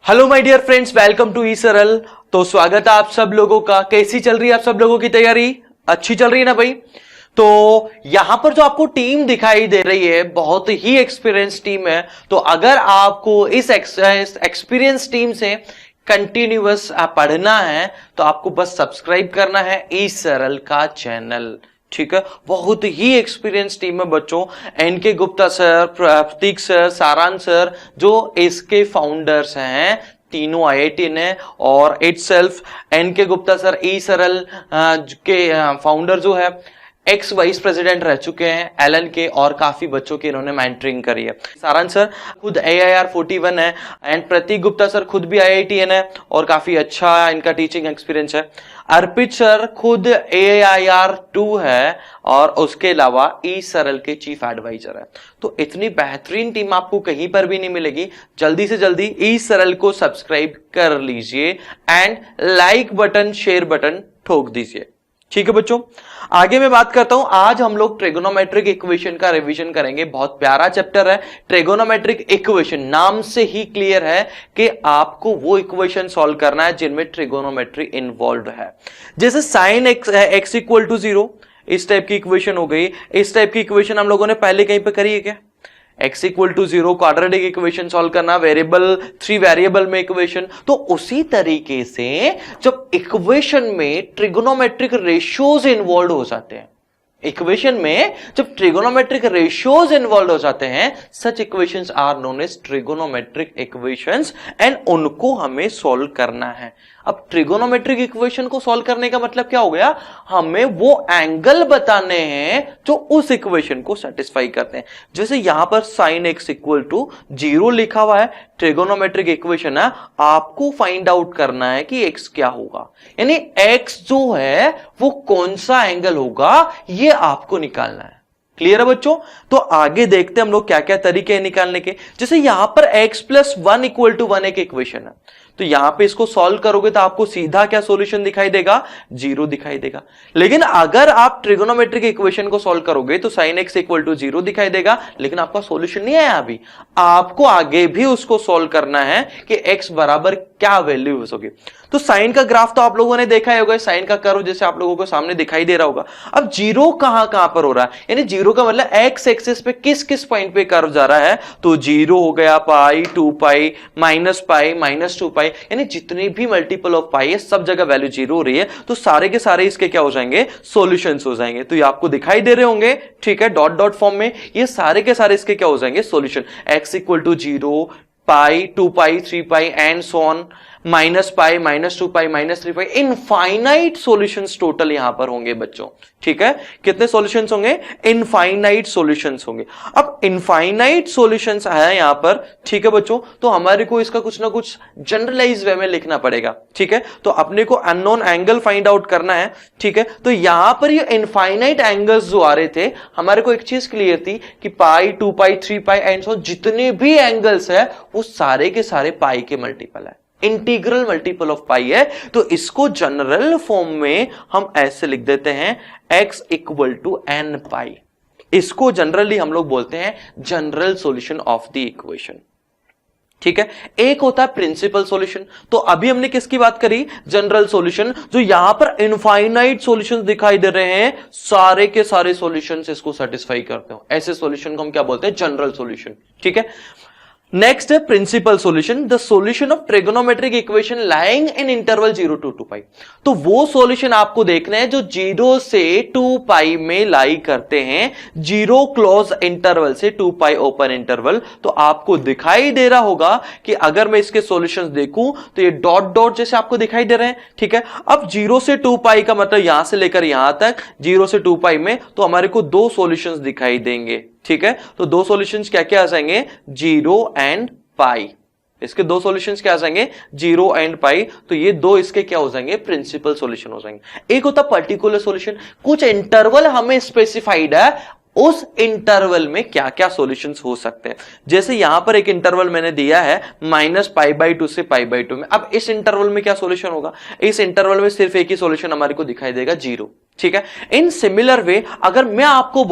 Hello my dear friends, welcome to eSaral. तो स्वागत है आप सब लोगों का। कैसी चल रही है आप सब लोगों की तैयारी? अच्छी चल रही है ना भाई? तो यहां पर जो आपको टीम दिखाई दे रही है बहुत ही एक्सपीरियंस टीम है। तो अगर आपको इस एक्सपीरियंस टीम से कंटिन्यूअस पढ़ना है तो आपको बस सब्सक्राइब करना है ई सरल का चैनल। ठीक है, बहुत ही एक्सपीरियंस टीम है बच्चों। एनके गुप्ता सर, प्रतीक सर, सारांश सर जो इसके फाउंडर्स हैं, तीनों आईआईटी ने, और इटसेल्फ एनके गुप्ता सर ई सरल के फाउंडर जो है एक्स वाइस प्रेसिडेंट रह चुके हैं एलन के, और काफी बच्चों की इन्होंने मेंटरिंग करी है। सारांश सर खुद AIR 41 है, एंड प्रतीक गुप्ता सर खुद भी IITN है और काफी अच्छा इनका टीचिंग एक्सपीरियंस है। अर्पित सर खुद AIR 2 है और उसके अलावा ई सरल के चीफ एडवाइजर है। तो इतनी बेहतरीन टीम आपको कहीं पर भी नहीं मिलेगी। जल्दी से जल्दी ई सरल को सब्सक्राइब कर लीजिए and like button, share button ठोक दीजिए। ठीक है बच्चों, आगे मैं बात करता हूं। आज हम लोग ट्रिगोनोमेट्रिक इक्वेशन का रिवीजन करेंगे। बहुत प्यारा चैप्टर है ट्रिगोनोमेट्रिक इक्वेशन। नाम से ही क्लियर है कि आपको वो इक्वेशन सॉल्व करना है जिनमें ट्रिगोनोमेट्री इन्वॉल्व है। जैसे साइन एक्स इक्वल टू 0, इस टाइप की इक्वेशन हो गई। इस टाइप की इक्वेशन हम लोगों ने पहले कहीं पे करी है क्या? x equal to 0 quadratic equation solve करना, वेरिएबल 3 वेरिएबल में इक्वेशन। तो उसी तरीके से जब इक्वेशन में ट्रिगोनोमेट्रिक रेशियोज इन्वॉल्व हो जाते हैं, इक्वेशन में जब ट्रिगोनोमेट्रिक रेशियोज इन्वॉल्व हो जाते हैं, such equations are known as trigonometric equations, and उनको हमें सॉल्व करना है। अब ट्रिगोनोमेट्रिक इक्वेशन को सॉल्व करने का मतलब क्या हो गया? हमें वो एंगल बताने हैं जो उस इक्वेशन को सेटिस्फाई करते हैं। जैसे यहां पर साइन एक्स इक्वल टू 0 लिखा हुआ है, ट्रिगोनोमेट्रिक इक्वेशन है, आपको फाइंड आउट करना है कि एक्स क्या होगा, यानी एक्स जो है वो कौन सा एंगल होगा, ये आपको निकालना है। क्लियर है बच्चों? तो आगे देखते हैं हम लोग क्या क्या तरीके हैं निकालने के। जैसे यहां पर x प्लस 1 इक्वल टू 1 एक इक्वेशन है, तो यहां पे इसको सॉल्व करोगे तो आपको सीधा क्या सॉल्यूशन दिखाई देगा? 0 दिखाई देगा। लेकिन अगर आप ट्रिगोनोमेट्रिक इक्वेशन को सॉल्व करोगे तो साइन एक्स इक्वल टू 0 दिखाई देगा, लेकिन आपका सॉल्यूशन नहीं आया अभी। आपको आगे भी उसको सॉल्व करना है कि x बराबर क्या वैल्यू हो सके। तो साइन का ग्राफ तो आप लोगों ने देखा ही होगा, साइन का कर्व जैसे आप लोगों को सामने दिखाई दे रहा होगा। अब 0 कहां कहां पर हो रहा है, यानी 0 का मतलब एक्स एक्सिस पे किस किस पॉइंट पे कर्व जा रहा है। तो 0 हो गया, पाई, 2 पाई, माइनस 2 पाई, यानी जितने भी मल्टीपल ऑफ पाई है सब जगह वैल्यू 0 हो रही है। तो सारे के सारे इसके क्या हो जाएंगे? सॉल्यूशंस हो जाएंगे। तो ये आपको दिखाई दे रहे होंगे, ठीक है, डॉट डॉट फॉर्म में। ये सारे के सारे इसके क्या हो जाएंगे? Solution. X equal to 0, pi, 2 pi, 3 pi and so on, minus pi, minus 2 pi, minus 3 pi, infinite solutions total यहां पर होंगे बच्चों। ठीक है, कितने सॉल्यूशंस होंगे? इनफाइनाइट सॉल्यूशंस होंगे। अब इनफाइनाइट सॉल्यूशंस है यहां पर, ठीक है बच्चों, तो हमारे को इसका कुछ ना कुछ जनरलाइज वे में लिखना पड़ेगा। ठीक है, तो अपने को अननोन एंगल फाइंड आउट करना है। ठीक है, तो यहां पर ये इनफाइनाइट एंगल्स जो आ रहे थे, हमारे को एक चीज क्लियर थी कि पाई, 2 पाई, 3 पाई एंड सो जितने भी एंगल्स है वो सारे के सारे पाई के मल्टीपल है, इंटीग्रल मल्टीपल ऑफ पाई है। तो इसको जनरल फॉर्म में हम ऐसे लिख देते हैं, x इक्वल टू n पाई। इसको जनरली हम लोग बोलते हैं general solution of the equation. ठीक है, एक होता है प्रिंसिपल सॉल्यूशन। तो अभी हमने किसकी बात करी? General solution. जो यहां पर इनफाइनाइट सॉल्यूशंस दिखाई दे रहे हैं, सारे के सारे सॉल्यूशंस इसको सेटिस्फाई करते हो, ऐसे सॉल्यूशन को हम क्या बोलते हैं? General solution. ठीक है, नेक्स्ट है principal solution, the solution of trigonometric equation lying in interval 0 to 2 pi. तो वो सॉल्यूशन आपको देखना है जो 0 से 2 पाई में लाई करते हैं, 0 क्लोज इंटरवल से 2 पाई ओपन इंटरवल। तो आपको दिखाई दे रहा होगा कि अगर मैं इसके सॉल्यूशंस देखूं तो ये डॉट डॉट जैसे आपको दिखाई दे रहे हैं। ठीक है, अब 0 से 2 पाई का मतलब यहां से लेकर यहां तक 0 से 2 पाई में, तो हमारे को 2 सॉल्यूशंस दिखाई देंगे। ठीक है, तो 2 सॉल्यूशंस क्या क्या आ जाएंगे? 0 एंड पाई। इसके 2 सॉल्यूशंस क्या आ जाएंगे? 0 एंड पाई। तो ये 2 इसके क्या हो जाएंगे? प्रिंसिपल सॉल्यूशन हो जाएंगे। एक होता पर्टिकुलर सॉल्यूशन, कुछ इंटरवल हमें स्पेसिफाइड है, उस इंटरवल में क्या क्या सॉल्यूशंस हो सकते हैं। जैसे यहां पर एक इंटरवल मैंने दिया है -π/2 से π/2 में। अब इस इंटरवल में क्या सॉल्यूशन होगा? इस इंटरवल में सिर्फ एक ही सॉल्यूशन हमारे को दिखाई देगा, 0। ठीक है, इन सिमिलर वे अगर मैं आपको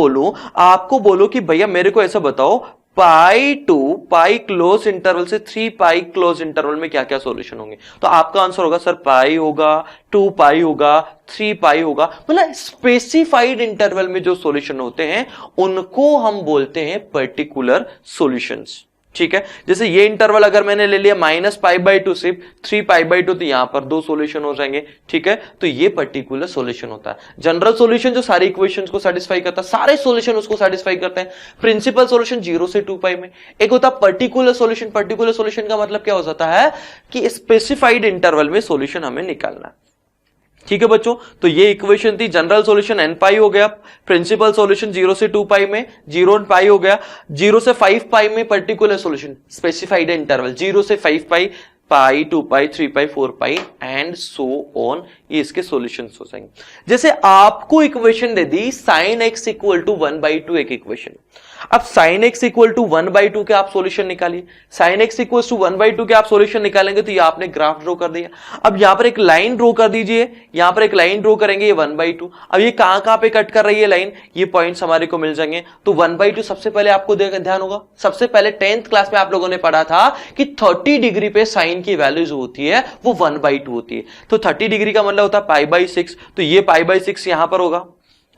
बोलूं कि भैया मेरे को ऐसा बताओ पाई टू पाई क्लोज इंटरवल से 3 पाई क्लोज इंटरवल में क्या क्या सॉल्यूशन होंगे। तो आपका आंसर होगा सर पाई होगा, 2 पाई होगा, 3 पाई होगा। मतलब स्पेसिफाइड इंटरवल में जो सॉल्यूशन होते हैं उनको हम बोलते हैं पर्टिकुलर सॉल्यूशंस। ठीक है, जैसे ये इंटरवल अगर मैंने ले लिया -π/2 से 3π/2, तो यहां पर 2 सॉल्यूशन हो जाएंगे। ठीक है, तो ये पर्टिकुलर सॉल्यूशन होता है। जनरल सॉल्यूशन जो सारी इक्वेशंस को सेटिस्फाई करता है, सारे सॉल्यूशन उसको सेटिस्फाई करते हैं। प्रिंसिपल सॉल्यूशन 0 से 2π में। एक होता है पर्टिकुलर सॉल्यूशन। पर्टिकुलर सॉल्यूशन का मतलब क्या हो जाता है कि स्पेसिफाइड इंटरवल में सॉल्यूशन हमें निकालना है। ठीक है बच्चों, तो ये इक्वेशन थी। जनरल सॉल्यूशन n पाई हो गया, प्रिंसिपल सॉल्यूशन 0 से 2 पाई में 0 पाई हो गया, 0 से 5 पाई में पर्टिकुलर सॉल्यूशन स्पेसिफाइड इंटरवल 0 से 5 पाई, पाई, 2 pi, 3 pi, 4 pi and so on, ये इसके सॉल्यूशंस हो जाएंगे। जैसे आपको इक्वेशन दे दी sin x इक्वल टू 1/2 एक इक्वेशन। अब sin x इक्वल टू 1/2 के आप सॉल्यूशन निकालिए। sin x इक्वल टू 1/2 के आप सॉल्यूशन निकालेंगे तो ये आपने ग्राफ ड्रॉ कर दिया। अब यहां पर एक लाइन ड्रॉ कर दीजिए, यहां पर एक लाइन ड्रॉ करेंगे, ये 1/2। अब ये कहां पे कट कर रही है लाइन, ये पॉइंट्स हमारे को मिल जाएंगे। तो 1/2 सबसे पहले आपको ध्यान होगा, सबसे पहले 10th क्लास में आप लोगों ने पढ़ा था कि 30 डिग्री पे साइन की वैल्यू जो होती है वो 1/2 होती है। तो 30 डिग्री का मतलब होता है π/6। तो ये π/6 यहां पर होगा,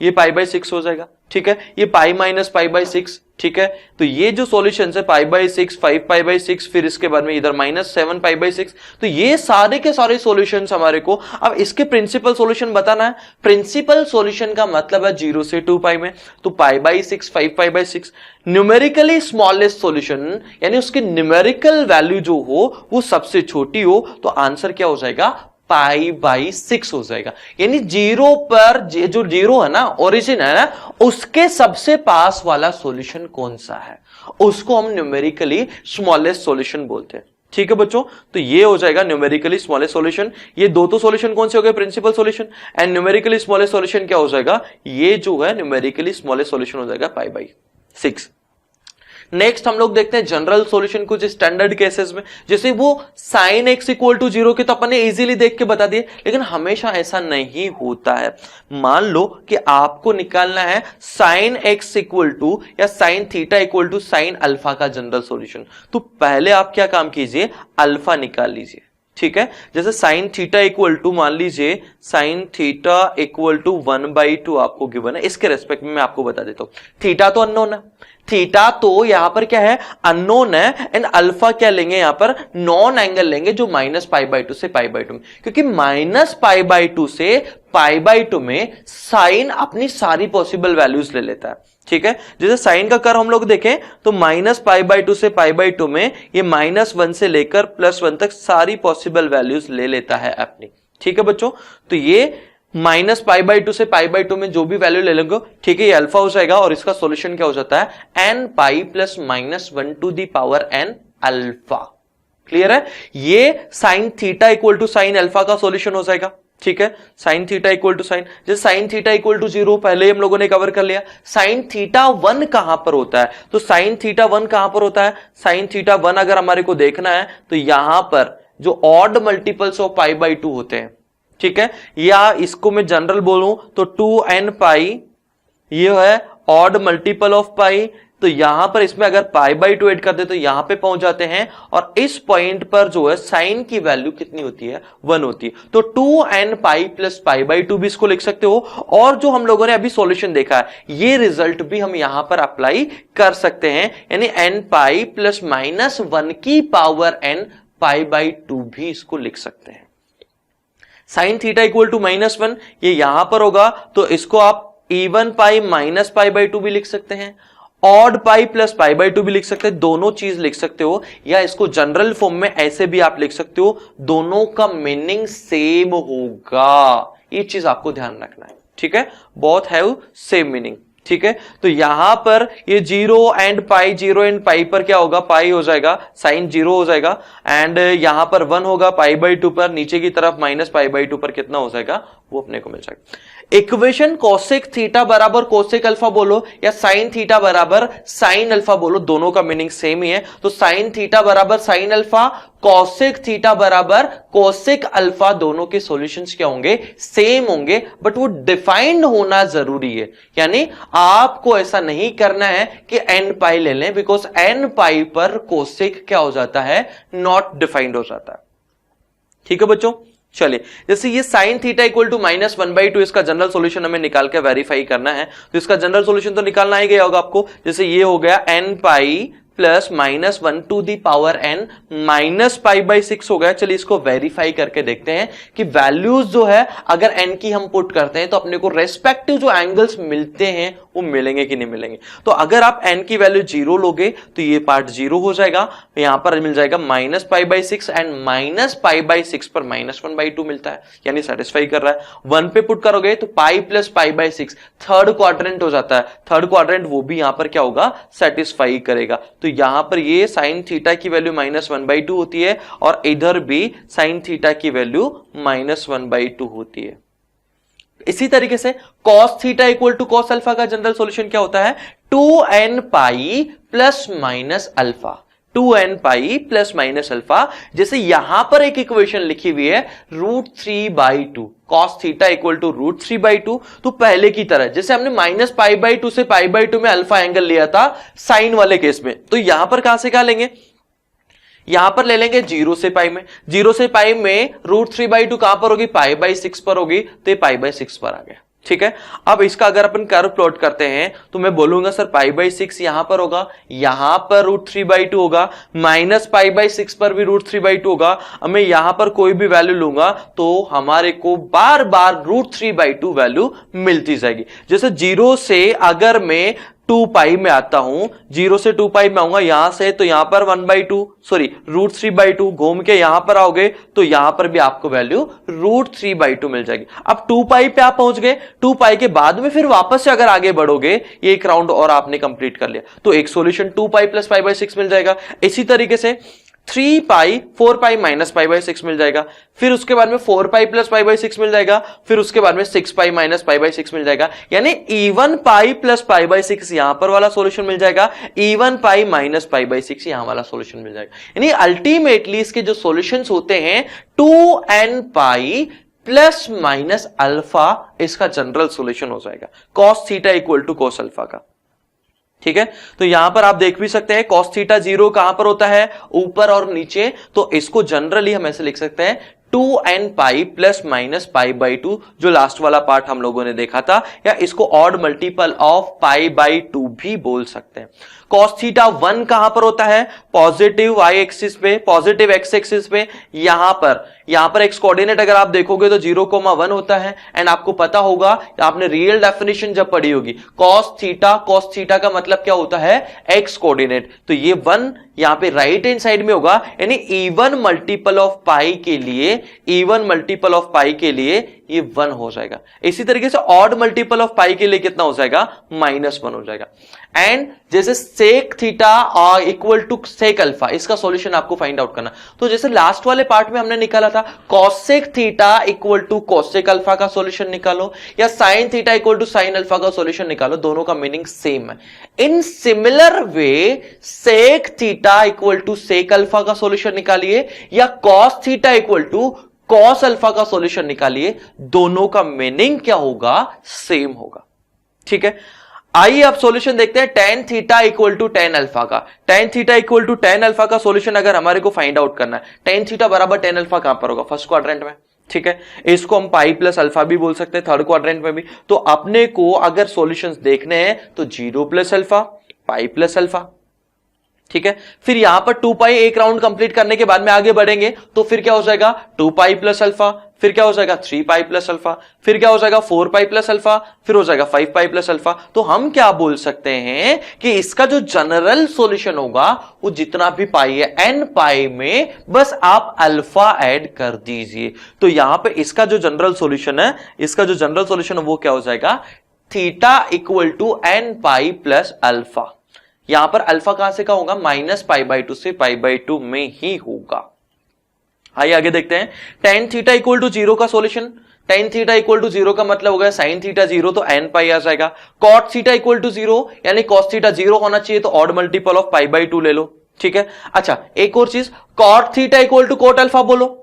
ये π/6 हो जाएगा। ठीक है, ये पाई माइनस π/6। ठीक है, तो ये जो सॉल्यूशन है π/6, 5π/6, फिर इसके बाद में इधर -7 π/6। तो ये सारे के सारे सॉल्यूशंस हमारे को अब इसके प्रिंसिपल सॉल्यूशन बताना है। प्रिंसिपल सॉल्यूशन का मतलब है 0 से 2 पाई में, तो π/6, 5π/6। न्यूमेरिकली स्मॉलेस्ट सॉल्यूशन यानी उसकी न्यूमेरिकल वैल्यू जो हो वो सबसे छोटी हो, तो आंसर क्या हो जाएगा, π/6 हो जाएगा। यानी 0 पर जो 0 है ना, ओरिजिन है ना, उसके सबसे पास वाला सॉल्यूशन कौन सा है उसको हम न्यूमेरिकली स्मॉलेस्ट सॉल्यूशन बोलते हैं। ठीक है बच्चों, तो ये हो जाएगा न्यूमेरिकली स्मॉलेस्ट सॉल्यूशन। ये दो तो सॉल्यूशन कौन से हो गए, principal solution and numerically smallest solution क्या हो जाएगा, ये जो है न्यूमेरिकली स्मॉलेस्ट सॉल्यूशन हो जाएगा π/6। नेक्स्ट हम लोग देखते हैं जनरल सॉल्यूशन कुछ स्टैंडर्ड केसेस में। जैसे वो sin x इक्वल टू 0 के तो अपन ने इजीली देख के बता दिए, लेकिन हमेशा ऐसा नहीं होता है। मान लो कि आपको निकालना है sin x इक्वल टू या sin theta equal to sin alpha का जनरल सॉल्यूशन, तो पहले आप क्या काम कीजिए, अल्फा निकाल लीजिए। ठीक है, जैसे sin थीटा इक्वल टू, मान लीजिए sin थीटा इक्वल टू 1/2 आपको गिवन है। इसके रेस्पेक्ट में मैं आपको बता देता हूं, थीटा तो अननोन है, थीटा तो यहां पर क्या है, अननोन है, एंड अल्फा क्या लेंगे, यहां पर नॉन एंगल लेंगे जो -π/2 से π/2 में, क्योंकि -π/2 से π/2 में साइन अपनी सारी पॉसिबल वैल्यूज ले लेता है। ठीक है, जैसे साइन का कर्व हम लोग देखें तो -π/2 से π/2 में ये -1 से लेकर +1 तक सारी पॉसिबल वैल्यूज ले लेता है अपनी। ठीक है बच्चों, तो ये -π/2 से π/2 में जो भी वैल्यू ले लेंगे, ठीक है, ये अल्फा हो जाएगा और इसका सॉल्यूशन क्या हो जाता है, n π + -1 to the power n alpha. Clear है, ये sin theta equal to sin alpha का सॉल्यूशन हो जाएगा। ठीक है, sin theta equal to sin, जैसे sin थीटा इक्वल टू 0 पहले हम लोगों ने कवर कर लिया। sin थीटा 1 कहां पर होता है, तो sin थीटा 1 कहां पर होता है, sin थीटा 1 अगर हमारे को देखना है तो यहां पर जो ऑड मल्टीपल्स ऑफ π/2 होते हैं। ठीक है, या इसको मैं जनरल बोलूं तो 2n π, ये है ऑड मल्टीपल ऑफ पाई, तो यहां पर इसमें अगर π/2 ऐड कर दे तो यहां पे पहुंच जाते हैं, और इस पॉइंट पर जो है साइन की वैल्यू कितनी होती है, 1 होती है। तो 2n π + π/2 भी इसको लिख सकते हो, और जो हम लोगों ने अभी सॉल्यूशन देखा है ये रिजल्ट भी हम यहां पर अप्लाई कर सकते हैं, यानी n π + -1 की पावर n π/2 भी इसको लिख सकते हैं। sin थीटा इक्वल टू -1 ये यहां पर होगा, तो इसको आप इवन पाई -π/2 भी लिख सकते हैं, ऑड पाई + π/2 भी लिख सकते हैं, दोनों चीज लिख सकते हो, या इसको जनरल फॉर्म में ऐसे भी आप लिख सकते हो, दोनों का मीनिंग सेम होगा, ये चीज आपको ध्यान रखना है। ठीक है, बोथ हैव सेम मीनिंग। ठीक है, तो यहां पर ये 0 एंड π पर क्या होगा, पाई हो जाएगा, साइन 0 हो जाएगा, एंड यहां पर 1 होगा π/2 पर, नीचे की तरफ -π/2 पर कितना हो जाएगा वो अपने को मिल जाएगा। इक्वेशन कोसेक थीटा बराबर कोसेक अल्फा बोलो या साइन थीटा बराबर साइन अल्फा बोलो, दोनों का मीनिंग सेम ही है। तो साइन थीटा बराबर साइन अल्फा, कोसेक थीटा बराबर कोसेक अल्फा, दोनों के सॉल्यूशंस क्या होंगे? सेम होंगे, बट वो डिफाइंड होना जरूरी है। यानी आपको ऐसा नहीं करना है कि एन पाई ले लें, बिकॉज एन पाई पर कोसेक क्या हो जाता है? नॉट डिफाइंड हो जाता है। ठीक है बच्चों, चलिए जैसे ये साइन थीटा इक्वल टू -1/2, इसका जनरल सॉल्यूशन हमें निकाल के वेरीफाई करना है। तो इसका जनरल सॉल्यूशन तो निकालना ही गया होगा आपको। जैसे ये हो गया n pi plus -1 to the power n -π/6 हो गया। चलिए इसको वेरीफाई करके देखते हैं कि वैल्यूज जो है अगर n की हम पुट करते हैं तो अपने को रेस्पेक्टिव जो एंगल्स मिलते हैं वो मिलेंगे कि नहीं मिलेंगे। तो अगर आप n की वैल्यू 0 लोगे तो ये पार्ट 0 हो जाएगा, यहां पर मिल जाएगा -π/6 एंड -π/6 पर -1/2 मिलता है, यानी सेटिस्फाई कर रहा है। 1 पे पुट करोगे तो पाई प्लस π/6 थर्ड क्वाड्रेंट हो जाता है, थर्ड क्वाड्रेंट वो भी यहां पर क्या होगा? सेटिस्फाई करेगा। तो यहां पर ये साइन थीटा की वैल्यू -1/2 होती है और इधर भी साइन थीटा की वैल्यू -1/2 होती है। इसी तरीके से cos theta equal to cos alpha का जनरल सॉल्यूशन क्या होता है? 2n pi plus minus alpha, 2n pi plus minus alpha. जैसे यहां पर एक इक्वेशन लिखी हुई है √3/2, cos थीटा इक्वल टू √3/2। तो पहले की तरह जैसे हमने -π/2 से π/2 में अल्फा एंगल लिया था साइन वाले केस में, तो यहां पर कहां से क्या लेंगे? यहां पर ले लेंगे 0 से पाई में। 0 से पाई में √3/2 कहां पर होगी? π/6 पर होगी, तो ये π/6 पर आ गया। ठीक है, अब इसका अगर अपन कर्व प्लॉट करते हैं तो मैं बोलूंगा सर π/6 यहां पर होगा, यहां पर √3/2 होगा, -π/6 पर भी √3/2 होगा। अब मैं यहां पर कोई भी वैल्यू लूंगा तो हमारे को बार बार √3/2 वैल्यू मिलती जाएगी। जैसे 0 से अगर मैं 2 पाई में आता हूं, 0 से 2 पाई में आऊंगा यहां से, तो यहां पर 1/2 सॉरी √3/2 घूम के यहां पर आओगे तो यहां पर भी आपको वैल्यू √3/2 मिल जाएगी। अब 2 पाई पे आप पहुंच गए, 2 पाई के बाद में फिर वापस से अगर आगे बढ़ोगे, ये एक राउंड और आपने कंप्लीट कर लिया, तो एक सॉल्यूशन 2 पाई प्लस π/6 मिल जाएगा। इसी तरीके से 3 पाई 4 पाई माइनस π/6 मिल जाएगा, फिर उसके बाद में 4 पाई प्लस π/6 मिल जाएगा, फिर उसके बाद में 6 पाई माइनस π/6 मिल जाएगा, यानी इवन पाई प्लस π/6 यहां पर वाला सॉल्यूशन मिल जाएगा, इवन पाई माइनस π/6 यहां वाला सॉल्यूशन मिल जाएगा। यानी अल्टीमेटली इसके जो सॉल्यूशंस होते हैं 2n pi plus minus alpha, इसका जनरल सॉल्यूशन हो जाएगा cos theta equal to cos alpha का। ठीक है, तो यहां पर आप देख भी सकते हैं cos थीटा 0 कहां पर होता है? ऊपर और नीचे। तो इसको जनरली हम ऐसे लिख सकते हैं 2n पाई प्लस माइनस π/2, जो लास्ट वाला पार्ट हम लोगों ने देखा था, या इसको ऑड मल्टीपल ऑफ π/2 भी बोल सकते हैं। cos थीटा 1 कहां पर होता है? पॉजिटिव y एक्सिस पे, पॉजिटिव x एक्सिस पे। यहां पर एक्स कोऑर्डिनेट अगर आप देखोगे तो 0,1 होता है। एंड आपको पता होगा, आपने रियल डेफिनेशन जब पढ़ी होगी, cos थीटा का मतलब क्या होता है? x coordinate. तो ये 1 यहां पे राइट हैंड साइड में होगा, यानी इवन मल्टीपल ऑफ पाई के लिए ये 1 हो जाएगा। इसी तरीके से ऑड मल्टीपल ऑफ पाई के लिए कितना हो जाएगा? -1 हो जाएगा। एंड जैसे sec theta equal to sec alpha, इसका सॉल्यूशन आपको फाइंड आउट करना। तो जैसे लास्ट वाले पार्ट में हमने निकाला था cosec theta equal to cosec alpha का सॉल्यूशन निकालो, या sine theta equal to sine alpha का सॉल्यूशन निकालो, दोनों का मीनिंग सेम है। In similar way sec theta equal to sec alpha का सॉल्यूशन निकालिए, या cos theta equal to cos alpha का सॉल्यूशन निकालिए, दोनों का मीनिंग क्या होगा? सेम होगा। ठीक है, आइए अब सॉल्यूशन देखते हैं tan theta equal to tan alpha का। tan theta equal to tan alpha का सॉल्यूशन अगर हमारे को फाइंड आउट करना है, tan थीटा बराबर tan अल्फा कहां पर होगा? फर्स्ट क्वाड्रेंट में। ठीक है, इसको हम पाई प्लस अल्फा भी बोल सकते हैं, थर्ड क्वाड्रेंट में भी। तो अपने को अगर सॉल्यूशंस देखने हैं तो 0 प्लस अल्फा, पाई प्लस अल्फा। ठीक है, फिर यहां पर 2 पाई एक राउंड कंप्लीट करने के बाद में आगे बढ़ेंगे तो फिर क्या हो जाएगा? 2 पाई प्लस अल्फा, फिर क्या हो जाएगा? 3 पाई प्लस अल्फा, फिर क्या हो जाएगा? 4 पाई प्लस अल्फा, फिर हो जाएगा 5 पाई प्लस अल्फा। तो हम क्या बोल सकते हैं कि इसका जो जनरल सॉल्यूशन होगा वो जितना भी पाई है n पाई में, बस आप अल्फा ऐड कर दीजिए। तो यहां पे इसका जो जनरल सॉल्यूशन है वो क्या हो जाएगा? Theta equal to n pi plus alpha. यहां पर अल्फा कहां से का होगा? -π/2 से π/2 में ही होगा। आइए आगे देखते हैं। टेन थीटा इक्वल टू 0 का solution, tan theta equal to 0 का मतलब हो गया साइन थीटा 0 तो n पाई आ जाएगा। कॉट थीटा इक्वल टू 0 यानी कॉस थीटा 0 होना चाहिए तो odd multiple of pi by 2 ले लो, ठीक है। अच्छा एक और चीज, cot theta equal to cot alpha बोलो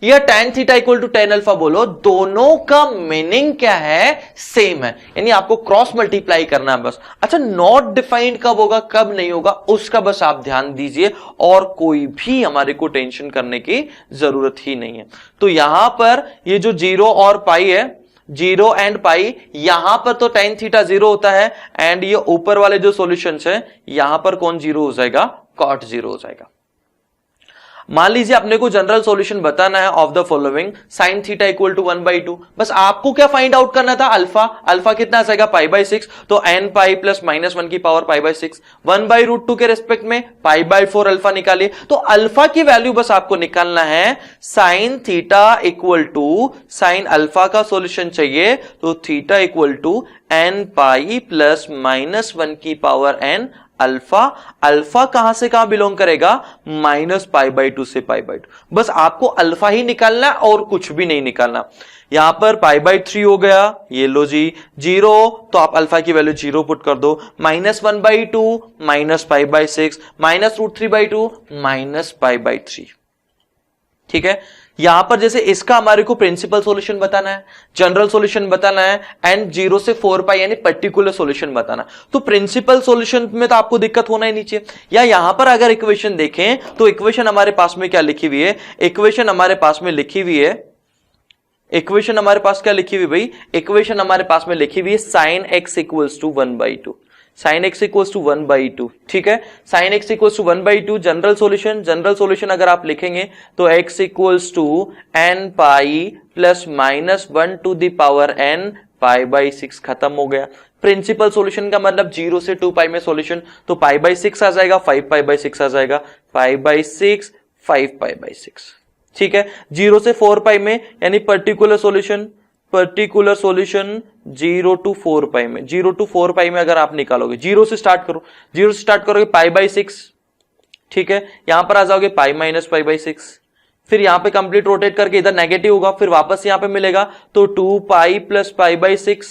या tan theta equal to tan alpha बोलो, दोनों का मीनिंग क्या है, सेम है, यानी आपको क्रॉस मल्टीप्लाई करना है बस। अच्छा नॉट डिफाइंड कब होगा कब नहीं होगा उसका बस आप ध्यान दीजिए, और कोई भी हमारे को टेंशन करने की जरूरत ही नहीं है। तो यहां पर ये जो 0 और पाई है, 0 एंड पाई, यहां पर तो tan थीटा 0 होता है, एंड ये ऊपर वाले जो सॉल्यूशंस है यहां पर कौन 0 हो जाएगा, cot 0 हो जाएगा। मान लीजिए अपने को जनरल सॉल्यूशन बताना है of the following, sine theta equal to 1/2, बस आपको क्या फाइंड आउट करना था, अल्फा, अल्फा कितना आ जाएगा पाई बाई 6, तो n पाई प्लस माइनस 1 की पावर पाई बाई 6, 1/√2 के रेस्पेक्ट में पाई बाई 4 अल्फा निकालिए। तो अल्फा की वैल्यू बस आपको निकालना है, sine theta equal to sine alpha का सॉल्यूशन चाहिए तो theta equal to n pi plus minus 1 की पावर n अल्फा, अल्फा कहां से कहां बिलोंग करेगा, माइनस पाई बाई 2 से पाई बाई 2, बस आपको अल्फा ही निकालना है और कुछ भी नहीं निकालना। यहां पर पाई बाई 3 हो गया, ये लो जी 0, तो आप अल्फा की वैल्यू 0 पुट कर दो, minus 1/2 minus pi by 6 minus √3/2 minus pi by 3, ठीक है। यहां पर जैसे इसका हमारे को प्रिंसिपल सॉल्यूशन बताना है, जनरल सॉल्यूशन बताना है, एंड 0 से 4 पाई यानी पर्टिकुलर सॉल्यूशन बताना, तो प्रिंसिपल सॉल्यूशन में तो आपको दिक्कत होना ही नीचे। या यहां पर अगर इक्वेशन देखें तो इक्वेशन हमारे पास में क्या लिखी हुई है, इक्वेशन हमारे पास में लिखी हुई है, इक्वेशन हमारे पास क्या लिखी हुई भाई, इक्वेशन हमारे पास में लिखी हुई है sine x equals to 1/2, sine x equals to 1/2, ठीक है। Sine x equals to 1/2 general solution, general solution अगर आप लिखेंगे तो x equals to n pi plus minus 1 to the power n pi by 6, खत्म हो गया। प्रिंसिपल सॉल्यूशन का मतलब 0 से 2 पाई में सॉल्यूशन, तो पाई बाई 6 आ जाएगा, 5 पाई बाई 6 आ जाएगा, पाई बाई 6 5 पाई बाई 6, ठीक है। 0 से 4 पाई में यानी particular solution, particular solution 0 to 4 pi में, 0 टू 4 पाई में अगर आप निकालोगे, 0 से स्टार्ट करो, 0 से स्टार्ट करोगे पाई बाई 6, ठीक है। यहां पर आ जाओगे पाई माइनस पाई बाई 6, फिर यहां पे कंप्लीट रोटेट करके इधर नेगेटिव होगा, फिर वापस यहां पे मिलेगा तो 2 पाई प्लस पाई बाई 6,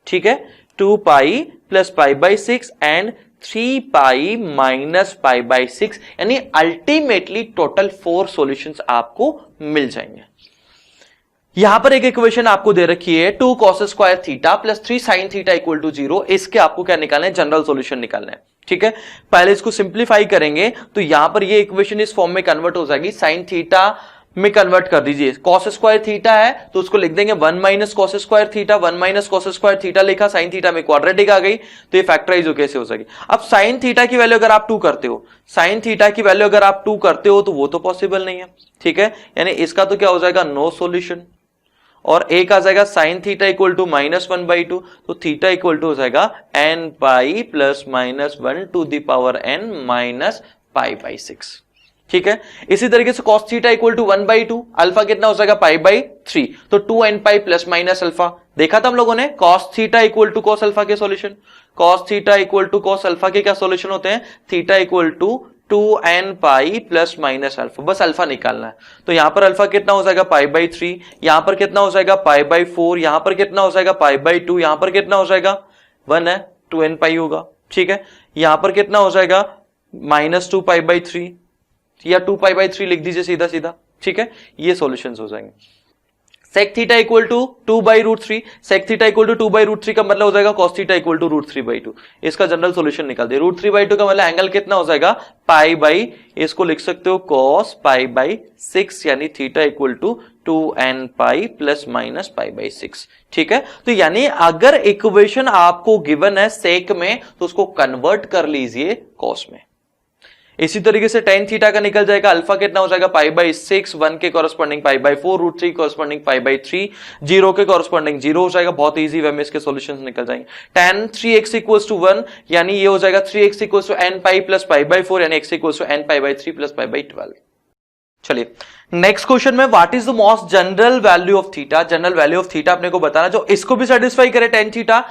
ठीक है, 2 पाई plus pi by 6 and 3 pi minus pi by 6, यानी अल्टीमेटली टोटल 4 सॉल्यूशंस आपको मिल जाएंगे। यहां पर एक इक्वेशन आपको दे रखी है 2 cos square theta plus 3 sin theta equal to 0, इसके आपको क्या निकालना है, जनरल सॉल्यूशन निकालना है, ठीक है। पहले इसको सिंप्लीफाई करेंगे तो यहां पर ये इक्वेशन इस फॉर्म में कन्वर्ट हो जाएगी, sin थीटा में कन्वर्ट कर दीजिए, cos स्क्वायर थीटा है तो उसको लिख देंगे 1 minus cos square theta, 1 minus cos square theta लिखा, sin थीटा में क्वाड्रेटिक आ गई तो ये फैक्टराइज हो कैसे हो जाएगी। अब sin थीटा की वैल्यू अगर आप 2 करते हो, sin थीटा की वैल्यू अगर आप 2 करते हो तो वो तो पॉसिबल नहीं है, ठीक है, यानी इसका तो क्या हो जाएगा, नो सॉल्यूशन, और एक आ जाएगा sine theta equal to minus 1/2, तो थीटा इक्वल टू हो जाएगा n pi plus minus 1 to the power n minus pi by 6, ठीक है। इसी तरीके से cos theta equal to 1/2, alpha कितना हो जाएगा पाई बाई 3, तो 2n pi plus minus alpha, देखा था हम लोगों ने cos theta equal to cos alpha के solution, cos theta equal to cos alpha के क्या सॉल्यूशन होते हैं, theta equal to 2n pi plus minus alpha, बस अल्फा निकालना है। तो यहां पर अल्फा कितना हो जाएगा पाई बाई 3, यहां पर कितना हो जाएगा पाई बाई 4, यहां पर कितना हो जाएगा पाई बाई 2, यहां पर कितना हो जाएगा 1 है 2n पाई होगा, ठीक है। यहां पर कितना हो जाएगा माइनस 2 पाई बाई 3 या 2 पाई बाई 3 लिख दीजिए सीधा सीधा, ठीक है। ये सॉल्यूशंस हो जाएंगे। sec theta equal to 2/√3, sec theta equal to 2/√3 का मतलब हो जाएगा cos थीटा इक्वल टू √3/2, इसका जनरल सॉल्यूशन निकाल दिया। √3/2 का मतलब एंगल कितना हो जाएगा पाई बाई, इसको लिख सकते हो cos पाई बाई 6, यानी theta equal to 2n pi plus minus pi by 6, ठीक है। तो यानी अगर इक्वेशन आपको गिवन है sec में तो उसको कन्वर्ट कर लीजिए cos में। इसी तरीके से tan थीटा का निकल जाएगा, अल्फा कितना हो जाएगा पाई बाई 6, 1 के corresponding pi by 4, √3 corresponding pi by 3, 0 के कॉरेस्पॉन्डिंग 0 हो जाएगा, बहुत इजी वे में इसके सॉल्यूशंस निकल जाएंगे। tan 3x इक्वल्स टू 1, यानी ये हो जाएगा 3x equals to n pi plus pi by 4, यानी x equals to n pi by 3 plus pi by 12। चलिए नेक्स्ट क्वेश्चन में, what is the most general value of theta, general value of theta अपने को बताना जो इसको भी satisfy करे, tan theta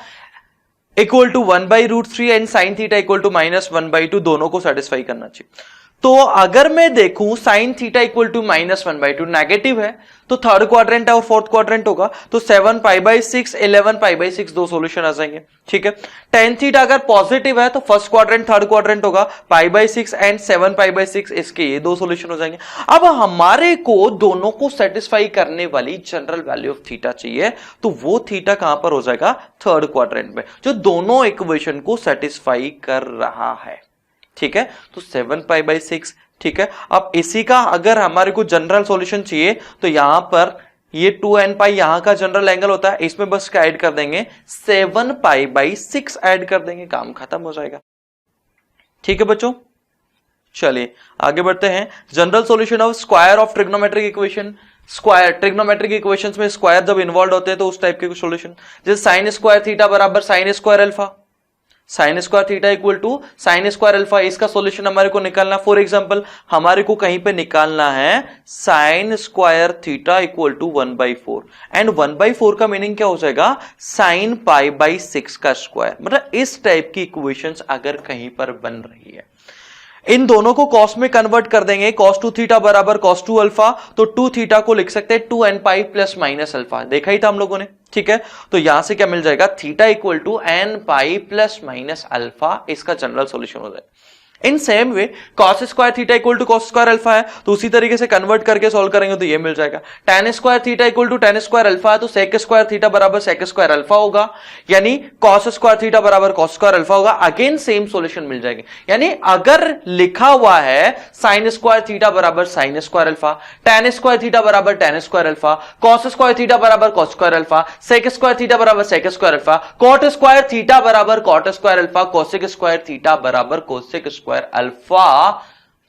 equal to 1/√3 and sin theta equal to minus 1/2, दोनों को सेटिस्फाई करना चाहिए। तो अगर मैं देखूं sine theta equal to -1/2 negative है तो थर्ड क्वाड्रेंट है और फोर्थ क्वाड्रेंट होगा, तो 7π/6 11π/6 दो सॉल्यूशन आ जाएंगे। ठीक है, tan थीटा अगर पॉजिटिव है तो फर्स्ट क्वाड्रेंट थर्ड क्वाड्रेंट होगा, π/6 एंड 7π/6 इसके ये दो सॉल्यूशन हो जाएंगे। अब हमारे को दोनों को सेटिस्फाई करने वाली जनरल वैल्यू ऑफ थीटा चाहिए, तो वो थीटा कहां पर हो जाएगा, थर्ड क्वाड्रेंट में, जो दोनों इक्वेशन को सेटिस्फाई कर रहा है। ठीक है, तो 7π/6। ठीक है, अब इसी का अगर हमारे को जनरल सॉल्यूशन चाहिए तो यहां पर ये 2nπ यहां का जनरल एंगल होता है, इसमें बस क्या ऐड कर देंगे, 7π/6 ऐड कर देंगे, काम खत्म हो जाएगा। ठीक है बच्चों, चलिए आगे बढ़ते हैं। General solution of square of trigonometric equation. Square, trigonometric equations में स्क्वायर जब इन्वॉल्व होते हैं तो उस टाइप के सॉल्यूशन, जैसे साइन स्क्वायर थीटा बराबर sine square alpha, sine square theta equal to sine square alpha, इसका सॉल्यूशन हमारे को निकालना। फॉर एग्जांपल हमारे को कहीं पे निकालना है sine square theta equal to 1/4 and 1/4 का मीनिंग क्या हो जाएगा, साइन π/6 का स्क्वायर। मतलब इस टाइप की इक्वेशंस अगर कहीं पर बन रही है, इन दोनों को कॉस में कन्वर्ट कर देंगे, cos 2 थीटा बराबर cos 2 अल्फा, तो 2 थीटा को लिख सकते हैं 2nπ प्लस माइनस अल्फा, देखा ही था हम लोगों ने। ठीक है, तो यहां से क्या मिल जाएगा, theta equal to nπ plus minus alpha, इसका जनरल सॉल्यूशन हो जाएगा। In same way cos square theta equal to cos square alpha है, तो उसी तरीके से कन्वर्ट करके सॉल्व करेंगे तो ये मिल जाएगा। tan square theta equal to tan square alpha है, तो sec स्क्वायर थीटा बराबर sec स्क्वायर अल्फा होगा, यानी cos स्क्वायर थीटा बराबर cos स्क्वायर अल्फा होगा। अगेन सेम सॉल्यूशन मिल जाएंगे, यानी अगर लिखा हुआ है sin स्क्वायर थीटा बराबर sin square alpha, tan square theta बराबर tan square alpha, cos square theta बराबर cos square alpha, sec square theta बराबर sec square alpha, cot square theta बराबर cot square alpha, cosec square theta बराबर cosec square alpha,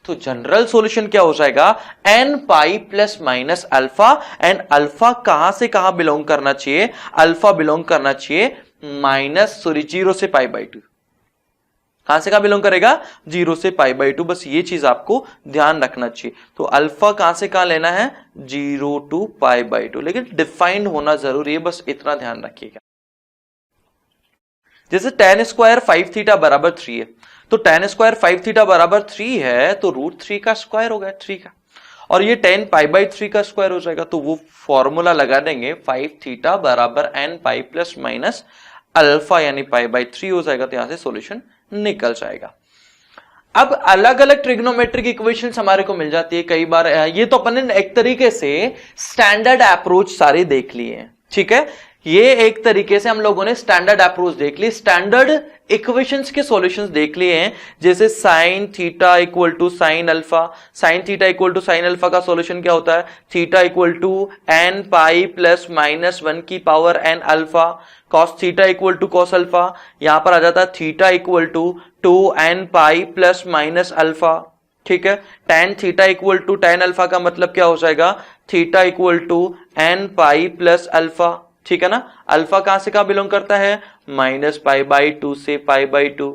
तो general solution क्या हो जाएगा, nπ plus minus alpha, and alpha कहां से कहां बिलोंग करना चाहिए, अल्फा बिलोंग करना चाहिए जीरो से π/2। कहां से कहां बिलोंग करेगा, 0 से π/2, बस ये चीज आपको ध्यान रखना चाहिए। तो अल्फा कहां से कहां लेना है, 0 to π/2, लेकिन डिफाइंड होना जरूरी है, बस इतना ध्यान रखिएगा। जैसे tan स्क्वायर 5 थीटा बराबर 3 है, तो tan स्क्वायर 5 थीटा बराबर 3 है, तो √3 का स्क्वायर हो गया 3 का, और ये tan π/3 का स्क्वायर हो जाएगा, तो वो फॉर्मूला लगा देंगे 5 थीटा बराबर nπ प्लस माइनस अल्फा, यानी π/3 हो जाएगा, तो यहां से सॉल्यूशन निकल जाएगा। अब अलग अलग ट्रिग्नोमेट्रिक इक्वेशंस हमारे को मिल जाती है कई बार, ये तो अपन ने एक तरीके से स्टैंडर्ड अप्रोच सारे देख लिए हैं। ठीक है, ये एक तरीके से हम लोगों ने स्टैंडर्ड अप्रोच देख ली, स्टैंडर्ड इक्वेशंस के सॉल्यूशंस देख लिए हैं। जैसे sine theta equal to sine alpha, sine theta equal to sine alpha का सॉल्यूशन क्या होता है, theta equal to nπ plus minus 1 की power n alpha, cos theta equal to cos alpha, यहां पर आ जाता है theta equal to 2nπ plus minus alpha. ठीक है, tan theta equal to tan alpha का मतलब क्या हो जाएगा, theta equal to nπ plus alpha. ठीक है ना, अल्फा कहां से कहां बिलोंग करता है, -π/2 से π/2।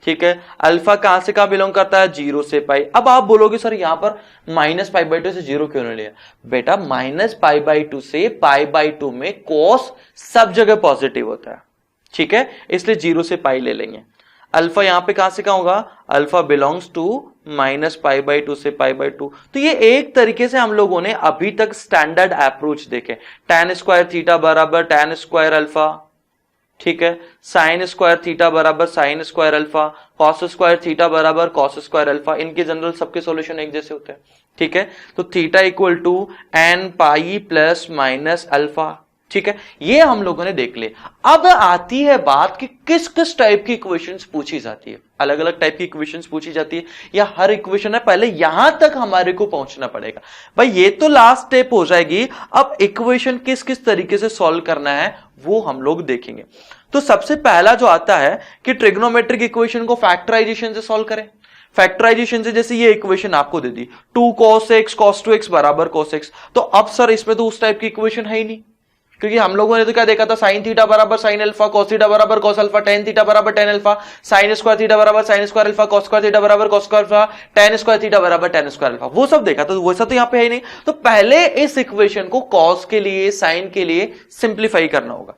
ठीक है, अल्फा कहां से कहां बिलोंग करता है, 0 से π। अब आप बोलोगे सर यहां पर -π/2 से 0 क्यों नहीं लिया, बेटा -π/2 से π/2 में cos सब जगह पॉजिटिव होता है। ठीक है, इसलिए 0 से π ले लेंगे। अल्फा यहां पे कहां से कहां होगा, अल्फा बिलोंग्स टू -π/2 से π/2। तो ये एक तरीके से हम लोगों ने अभी तक स्टैंडर्ड अप्रोच देखे, tan स्क्वायर थीटा बराबर tan स्क्वायर अल्फा, ठीक है, साइन स्क्वायर थीटा बराबर sine square alpha, cos square theta बराबर cos स्क्वायर अल्फा, इनके जनरल सबके सॉल्यूशन एक जैसे होते हैं। ठीक है, तो theta equal to nπ plus minus alpha. ठीक है, ये हम लोगों ने देख लिया। अब आती है बात कि किस किस टाइप की इक्वेशंस पूछी जाती है, अलग अलग टाइप की इक्वेशंस पूछी जाती है, या हर इक्वेशन है, पहले यहां तक हमारे को पहुंचना पड़ेगा। भाई ये तो लास्ट स्टेप हो जाएगी, अब इक्वेशन किस किस तरीके से सॉल्व करना है वो हम लोग देखेंगे। तो सबसे पहला जो आता है कि ट्रिग्नोमेट्रिक इक्वेशन को फैक्टराइजेशन से सॉल्व करें। फैक्टराइजेशन से जैसे ये इक्वेशन आपको दे दी 2 cos x cos 2x बराबर cos x, तो अब सर इसमें तो उस टाइप की इक्वेशन है ही नहीं, क्योंकि हम लोगों ने तो क्या देखा था, साइन थीटा बराबर साइन अल्फा, cos थीटा बराबर cos अल्फा, tan थीटा बराबर tan alpha, sine square theta बराबर sine square alpha, cos square theta बराबर cos square alpha, tan square theta बराबर tan स्क्वायर अल्फा, वो सब देखा था। वैसा तो यहां पे है ही नहीं, तो पहले इस इक्वेशन को cos के लिए साइन के लिए सिंप्लीफाई करना होगा।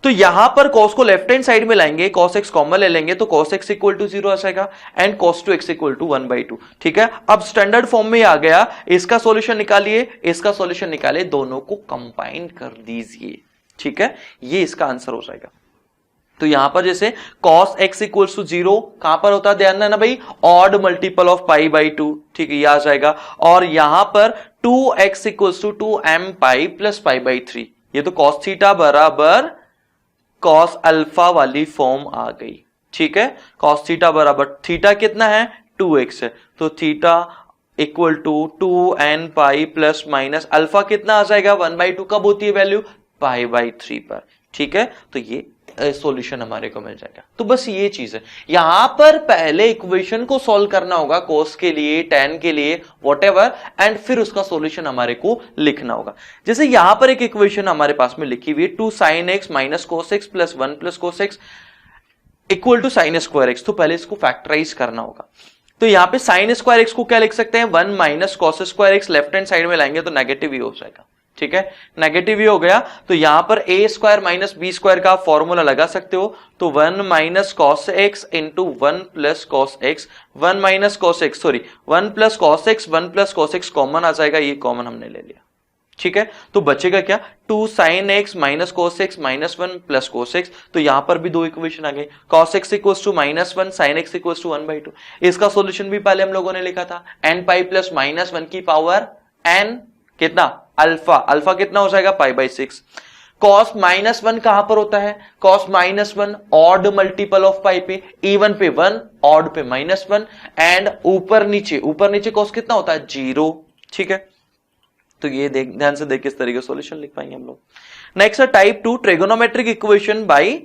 तो यहां पर cos को लेफ्ट हैंड साइड में लाएंगे, cos x कॉमन ले लेंगे तो cos x इक्वल टू 0 आ जाएगा and cos 2x equal to 1/2। ठीक है, अब स्टैंडर्ड फॉर्म में आ गया, इसका सॉल्यूशन निकालिए, इसका सॉल्यूशन निकालिए, दोनों को कंबाइन कर दीजिए। ठीक है, ये इसका आंसर हो जाएगा। तो यहां पर जैसे cos x इक्वल्स टू 0 कहां पर होता है, ध्यान देना भाई, odd multiple of pi by 2। ठीक है, ये आ जाएगा। और यहां पर 2x equals to 2m pi plus pi by 3, ये तो cos थीटा बराबर cos अल्फा वाली फॉर्म आ गई। ठीक है, cos थीटा बराबर, थीटा कितना है 2x है, तो theta equal to 2n pi plus minus alpha कितना आ जाएगा 1/2, कब होती है वैल्यू पाई बाई 3 पर। ठीक है, तो ये सॉल्यूशन हमारे को मिल जाएगा। तो बस ये चीज है, यहां पर पहले इक्वेशन को सॉल्व करना होगा cos के लिए, tan के लिए, व्हाटएवर, एंड फिर उसका सॉल्यूशन हमारे को लिखना होगा। जैसे यहां पर एक इक्वेशन हमारे पास में लिखी हुई है 2 sin x minus cos x plus 1 plus cos x equal to sin square x, तो पहले इसको फैक्टराइज करना होगा। तो यहां पे sin स्क्वायर x को क्या लिख सकते हैं 1 minus cos square x, left hand side में लाएंगे तो नेगेटिव ही हो जाएगा। ठीक है, नेगेटिव ही हो गया, तो यहां पर a square minus B square का फॉर्मूला लगा सकते हो, तो 1 minus cos x into 1 plus cos X, 1 minus cos X, sorry 1 plus cos X, 1 plus cos X common आ जाएगा, ये कॉमन हमने ले लिया। ठीक है, तो बचेगा क्या 2 sine x minus cos x minus 1 plus cos x, तो यहां पर भी दो इक्वेशन आ गई, cos x equals to minus 1, sine x equals to 1/2। इसका सॉल्यूशन भी पहले हम लोगों ने लिखा था n पाई प्लस माइनस 1 की पावर n कितना अल्फा, अल्फा कितना हो जाएगा पाई बाई 6। कॉस माइनस 1 कहां पर होता है, cos minus 1 odd multiple of pi पे, इवन पे 1, ऑड पे माइनस 1, एंड ऊपर नीचे कॉस कितना होता है 0। ठीक है, तो ये ध्यान से देख किस तरीके से सॉल्यूशन लिख पाएंगे हम लोग। नेक्स्ट है type 2 trigonometric equation by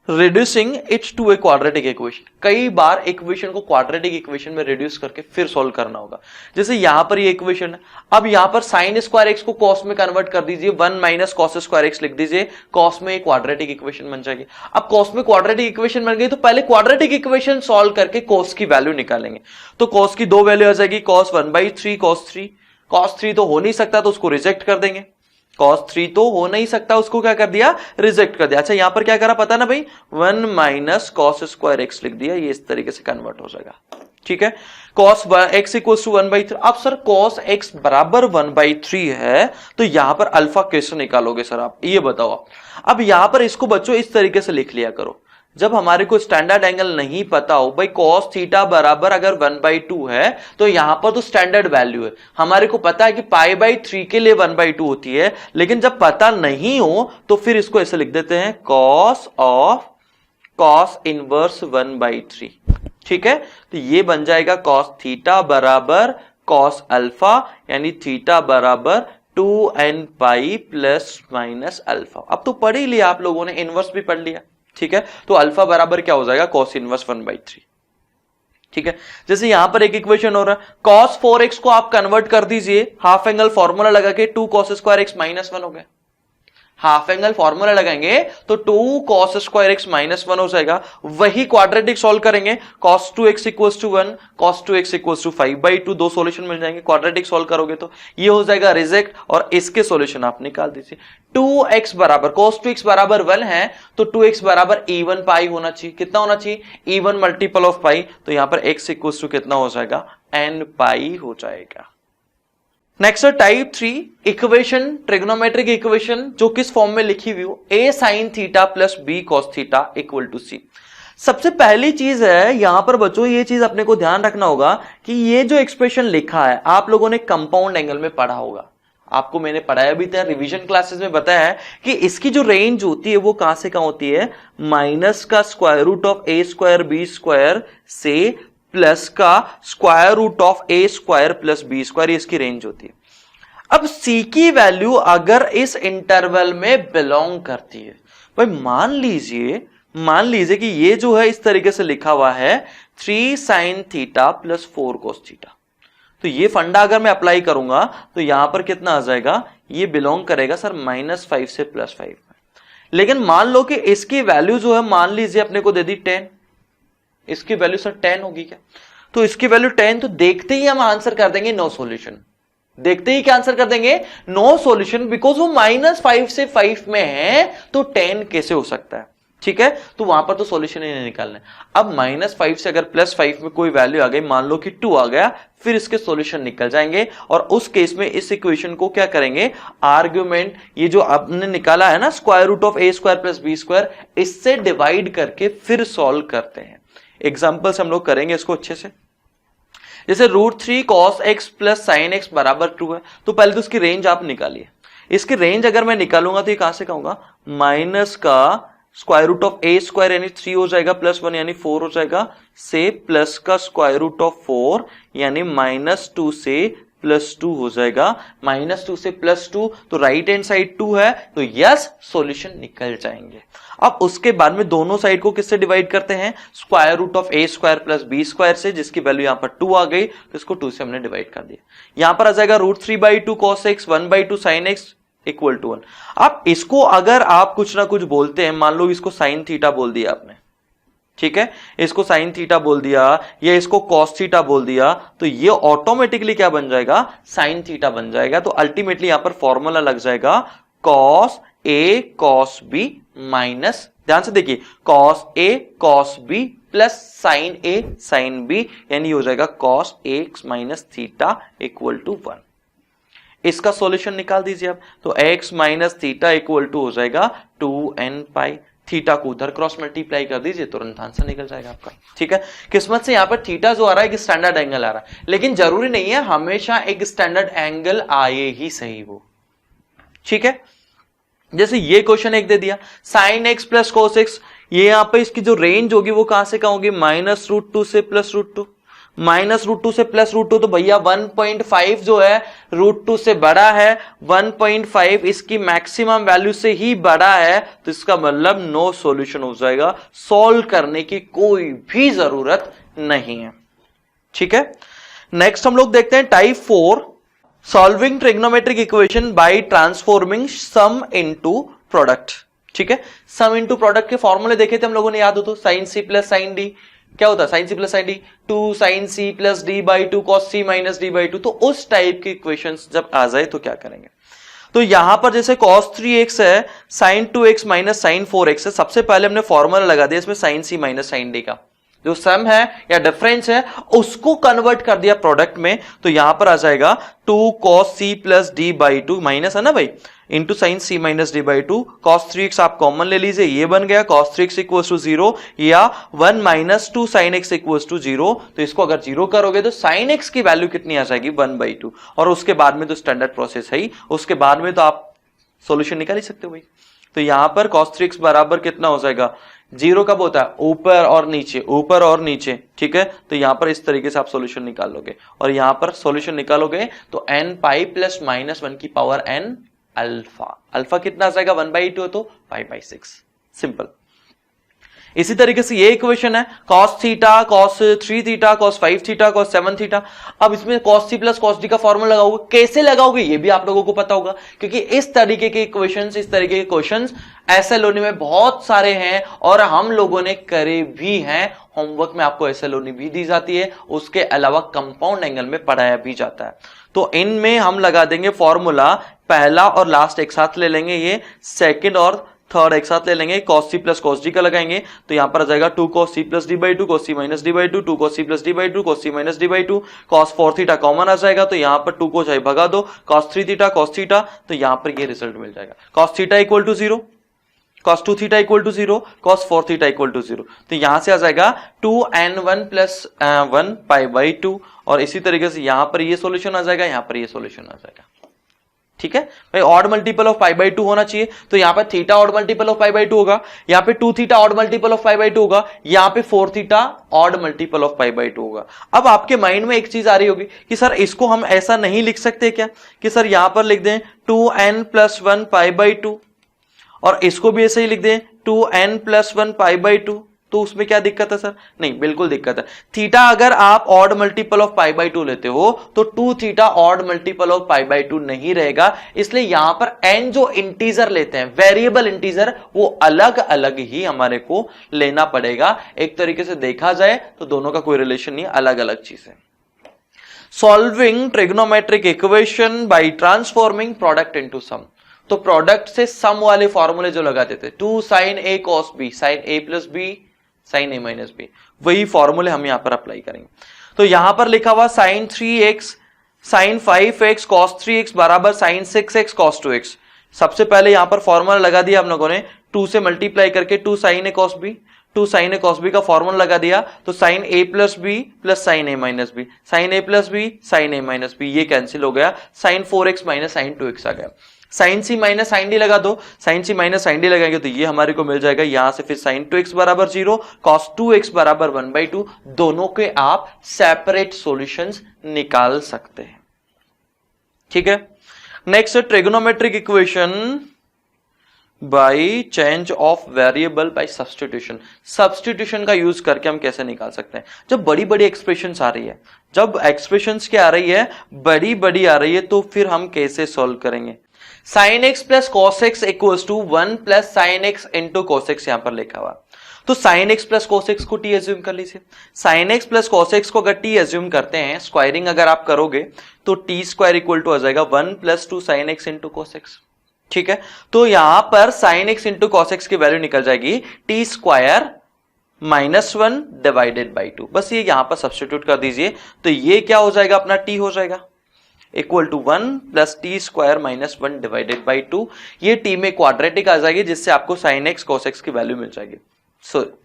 reducing its to a quadratic equation. कई बार इक्वेशन को क्वाड्रेटिक इक्वेशन में रिड्यूस करके फिर सॉल्व करना होगा। जैसे यहां पर ये इक्वेशन है, अब यहां पर साइन स्क्वायर एक्स को कॉस में कन्वर्ट कर दीजिए, 1 माइनस कॉस स्क्वायर एक्स लिख दीजिए, कॉस में एक क्वाड्रेटिक इक्वेशन बन जाएगी। अब कॉस में क्वाड्रेटिक इक्वेशन बन गई तो पहले क्वाड्रेटिक इक्वेशन सॉल्व करके कॉस की वैल्यू निकालेंगे। तो कॉस की दो वैल्यू आ जाएगी, कॉस 1/3 कॉस 3 तो हो नहीं सकता तो उसको रिजेक्ट कर देंगे, cos 3 तो हो नहीं सकता, उसको क्या कर दिया रिजेक्ट कर दिया। अच्छा यहां पर क्या करा पता ना भाई, 1 माइनस कॉस स्क्वायर एक्स लिख दिया, ये इस तरीके से कन्वर्ट हो जाएगा। ठीक है, cos x इक्वल्स टू 1/3। अब सर cos x बराबर 1/3 है तो यहां पर अल्फा कैसे निकालोगे सर आप, ये बताओ आप। अब यहां पर इसको बच्चों इस तरीके से लिख लिया करो, जब हमारे को स्टैंडर्ड एंगल नहीं पता हो, भाई cos थीटा बराबर अगर 1/2 है तो यहां पर तो स्टैंडर्ड वैल्यू है, हमारे को पता है कि पाई बाई 3 के लिए 1/2 होती है, लेकिन जब पता नहीं हो तो फिर इसको ऐसे लिख देते हैं cos इनवर्स 1/3। ठीक है, तो ये बन जाएगा cos थीटा बराबर cos अल्फा, यानी थीटा बराबर 2n pi plus minus alpha. अब तो पढ़ ही लिया आप लोगों ने, इनवर्स भी पढ़ लिया। ठीक है, तो अल्फा बराबर क्या हो जाएगा cos इनवर्स 1/3। ठीक है, जैसे यहां पर एक इक्वेशन हो रहा है, cos 4x को आप कन्वर्ट कर दीजिए, हाफ एंगल फॉर्मूला लगा के 2 cos स्क्वायर x माइनस 1 हो गया। हाफ एंगल फॉर्मूला लगाएंगे तो 2 cos स्क्वायर x माइनस 1 हो जाएगा। वही क्वाड्रेटिक सॉल्व करेंगे, cos 2x equals to 1, cos 2x equals to 5/2, दो सॉल्यूशन मिल जाएंगे। क्वाड्रेटिक सॉल्व करोगे तो ये हो जाएगा रिजेक्ट, और इसके सॉल्यूशन आप निकाल दीजिए। 2x बराबर cos 2x बराबर 1 है तो 2x बराबर even पाई होना चाहिए। कितना होना चाहिए, even मल्टीपल ऑफ पाई, तो यहां पर x इक्वल्स टू कितना हो जाएगा n पाई हो जाएगा। नेक्स्ट है टाइप 3 इक्वेशन, ट्रिग्नोमेट्रिक इक्वेशन जो किस फॉर्म में लिखी हुई हो, a sin theta plus b cos theta equal to c। सबसे पहली चीज है यहां पर बच्चों, ये चीज अपने को ध्यान रखना होगा कि ये जो एक्सप्रेशन लिखा है आप लोगों ने कंपाउंड एंगल में पढ़ा होगा, आपको मैंने पढ़ाया भी था, रिवीजन क्लासेस में बताया है कि इसकी जो रेंज होती है वो कहां से कहां होती है, माइनस का square root of a square b square से प्लस का square root of a square plus b square, इसकी रेंज होती है। अब c की वैल्यू अगर इस इंटरवल में बिलोंग करती है, भाई मान लीजिए कि ये जो है इस तरीके से लिखा हुआ है 3 sin theta plus 4 cos theta, तो ये फंडा अगर मैं अप्लाई करूंगा तो यहां पर कितना आ जाएगा, ये बिलोंग करेगा सर -5 से +5 में। लेकिन मान लो कि इसकी वैल्यू जो है मान लीजिए अपने को दे दी 10, इसकी वैल्यू सर 10 होगी क्या, तो इसकी वैल्यू 10, तो देखते ही हम आंसर कर देंगे नो सॉल्यूशन। देखते ही क्या आंसर कर देंगे, नो सॉल्यूशन, बिकॉज वो -5 से 5 में है, तो 10 कैसे हो सकता है, ठीक है, तो वहां पर तो सॉल्यूशन ही नहीं निकालना है। अब -5 से अगर +5 में कोई वैल्यू आ गई, मान लो कि 2 आ गया, फिर इसके सॉल्यूशन निकल जाएंगे, और उस केस में इस इक्वेशन को क्या करेंगे, आर्ग्यूमेंट ये जो आपने निकाला है ना √a² + b², इससे डिवाइड करके फिर सॉल्व करते हैं। एग्जांपल से हम लोग करेंगे इसको अच्छे से। जैसे √3 cos x + sin x = 2 है, तो पहले तो उसकी रेंज आप निकालिए। इसकी रेंज अगर मैं निकालूंगा तो ये कहां से कहूंगा, माइनस का √a² यानी 3 हो जाएगा, +1 यानी 4 हो जाएगा, से प्लस का √4 यानी -2 से +2 हो जाएगा, -2 से +2, तो राइट हैंड साइड 2 है, तो यस सॉल्यूशन निकल जाएंगे। अब उसके बाद में दोनों साइड को किससे डिवाइड करते हैं, √a² + b² से, जिसकी वैल्यू यहां पर 2 आ गई, तो इसको 2 से हमने डिवाइड कर दिया। यहां पर आ जाएगा √3/2 cos x 1/2 sin x = 1। अब इसको अगर आप कुछ ना कुछ बोलते हैं, मान लो इसको sin थीटा बोल दिया आपने, ठीक है, इसको sin थीटा बोल दिया या इसको cos थीटा बोल दिया, तो ये ऑटोमेटिकली क्या बन जाएगा, sin थीटा बन जाएगा। तो अल्टीमेटली यहां पर फॉर्मूला लग जाएगा cos a cos b minus, ध्यान से देखिए, cos a cos b plus sin a sin b, यानी हो जाएगा cos x माइनस थीटा = 1। इसका सॉल्यूशन निकाल दीजिए आप, तो x माइनस थीटा = हो जाएगा 2n पाई, थीटा को उधर क्रॉस मल्टीप्लाई कर दीजिए, तुरंत आंसर निकल जाएगा आपका, ठीक है। किस्मत से यहां पर थीटा जो आ रहा है एक स्टैंडर्ड एंगल आ रहा है, लेकिन जरूरी नहीं है हमेशा एक स्टैंडर्ड एंगल आए ही सही वो, ठीक है। जैसे ये क्वेश्चन एक दे दिया, sin x + cos x, ये यहां पे इसकी जो रेंज होगी वो कहां से कहां होगी, -√2 से +√2, -√2 से +√2, तो भैया 1.5 जो है √2 से बड़ा है, 1.5 इसकी मैक्सिमम वैल्यू से ही बड़ा है, तो इसका मतलब नो सॉल्यूशन हो जाएगा, सॉल्व करने की कोई भी जरूरत नहीं है, ठीक है। नेक्स्ट हम लोग देखते हैं type 4, solving trigonometric equation by transforming sum into product, ठीक है। सम इनटू प्रोडक्ट के फॉर्मूले देखे थे हम लोगों ने, याद हो तो, sin c + sin d, क्या होता है sin c + sin d, 2 sin c + d/2 cos c - d/2, तो उस टाइप की इक्वेशंस जब आ जाए तो क्या करेंगे, तो यहां पर जैसे cos 3x है, sin 2x - sin 4x है, सबसे पहले हमने फॉर्मूला लगा दिया इसमें sin c - sin d का, जो सम है या डिफरेंस है उसको कन्वर्ट कर दिया प्रोडक्ट में, तो यहां पर आ जाएगा 2 cos c + d/2 माइनस है ना भाई, into sin c - d/2, cos 3x आप कॉमन ले लीजिए, ये बन गया cos 3x = 0, या 1 - 2 sin x = 0, तो इसको अगर 0 करोगे तो sin x की वैल्यू कितनी आ जाएगी, 1/2, और उसके बाद में तो स्टैंडर्ड प्रोसेस है ही, उसके बाद में तो आप सॉल्यूशन निकाल ही सकते हो भाई। तो यहां पर cos 3x बराबर कितना हो जाएगा, 0 कब होता है, ऊपर और नीचे, ऊपर और नीचे, ठीक है। तो यहां पर इस तरीके से आप सॉल्यूशन निकाल लोगे, और यहां पर सॉल्यूशन निकालोगे तो n पाई प्लस -1 की पावर n अल्फा, अल्फा कितना आ जाएगा, 1/2 तो π/6, सिंपल। इसी तरीके से ये इक्वेशन है cos theta, cos 3 theta, cos 5 theta, cos 7 theta. अब इसमें cos c + cos d का फॉर्मूला लगाओगे, कैसे लगाओगे ये भी आप लोगों को पता होगा, क्योंकि इस तरीके के इक्वेशंस, इस तरीके के क्वेश्चंस एसएलओनी में बहुत सारे हैं और हम लोगों ने करे भी हैं, होमवर्क में आपको एसएलओनी भी दी जाती है, उसके अलावा कंपाउंड एंगल में पढ़ाया भी जाता है। तो इनमें हम लगा देंगे फॉर्मूला, पहला और लास्ट एक साथ ले लेंगे, ये सेकंड और थर्ड एक साथ ले लेंगे, cos c + cos d का लगाएंगे, तो यहां पर आ जाएगा 2 cos c + d/2 cos c - d/2, 2 cos c + d/2 cos c - d/2, cos 4 theta common आ जाएगा, तो यहां पर 2 को चाहे भगा दो, cos 3 थीटा cos थीटा, तो यहां पर ये रिजल्ट मिल जाएगा, cos theta = 0, cos 2 theta = 0, cos 4 theta = 0, तो यहां से आ जाएगा 2n1 + 1 π/2, और इसी तरीके से यहां पर ये सॉल्यूशन आ जाएगा, यहां पर ये सॉल्यूशन आ जाएगा, ठीक है भाई। ऑड मल्टीपल ऑफ π/2 होना चाहिए, तो यहां पर थीटा ऑड मल्टीपल ऑफ π/2 होगा, यहां पे 2 थीटा ऑड मल्टीपल ऑफ π/2 होगा, यहां पे 4 थीटा ऑड मल्टीपल ऑफ π/2 होगा। अब आपके माइंड में एक चीज आ रही होगी कि सर इसको हम ऐसा नहीं लिख सकते क्या, कि सर यहां पर लिख दें 2n + 1 π/2, और इसको भी ऐसे ही लिख दें 2n + 1 π/2, तो उसमें क्या दिक्कत है सर, नहीं बिल्कुल दिक्कत है। थीटा अगर आप ऑड मल्टीपल ऑफ π/2 लेते हो तो 2 थीटा ऑड मल्टीपल ऑफ π/2 नहीं रहेगा, इसलिए यहां पर n जो इंटीजर लेते हैं, वेरिएबल इंटीजर, वो अलग अलग ही हमारे को लेना पड़ेगा। एक तरीके से देखा जाए तो दोनों का कोई रिलेशन नहीं, अलग अलग चीज है। Solving trigonometric equation by transforming product into sum. तो प्रोडक्ट से सम वाले फॉर्मूले जो लगाते थे, 2 sin a cos b, sin a plus b sin a minus b, वही फॉर्मूले हम यहां पर अप्लाई करेंगे। तो यहां पर लिखा हुआ sin 3x sin 5x cos 3x बराबर sin 6x cos 2x। सबसे पहले यहां पर फॉर्मूला लगा दिया हम लोगों ने, 2 से मल्टीप्लाई करके 2 sin a cos b, 2 sin a cos b का फॉर्मूला लगा दिया, तो sin a plus b plus sin a minus b, sin a plus b sin a minus b, ये कैंसिल हो गया, sin 4x minus sin 2x आ गया। sin c minus sin d लगा दो, sin c minus sin d लगाएंगे तो ये हमारे को मिल जाएगा, यहां से फिर sin 2x बराबर 0, cos 2x बराबर 1/2, दोनों के आप सेपरेट सॉल्यूशंस निकाल सकते हैं। ठीक है, next trigonometric equation by change of variable bye substitution. Substitution का यूज करके हम कैसे निकाल सकते हैं? जब बड़ी बड़ी एक्सप्रेशंस आ रही है, जब एक्सप्रेशंस क्या आ रही है, बड़ी बड़ी आ रही है, तो फिर हम कैसे सॉल्व करेंगे? sin x plus cos x equals to 1 plus sin x into cos x यहां पर लिखा हुआ, तो sin x plus cos x को t एज्यूम कर लीजिए। sin x plus cos x को अगर t एज्यूम करते हैं, स्क्वायरिंग अगर आप करोगे तो t स्क्वायर इक्वल टू आ जाएगा 1 plus 2 sin x into cos x। ठीक है, तो यहां पर sin x into cos x की वैल्यू निकल जाएगी t square minus 1 divided by 2। बस ये यहां पर सब्स्टिट्यूट कर दीजिए, तो ये क्या हो जाएगा, अपना t हो जाएगा equal to 1 plus t square minus 1 divided by 2। ये टी में क्वाड्रेटिक आ जाएगी, जिससे आपको sin x cos x की वैल्यू मिल जाएगी।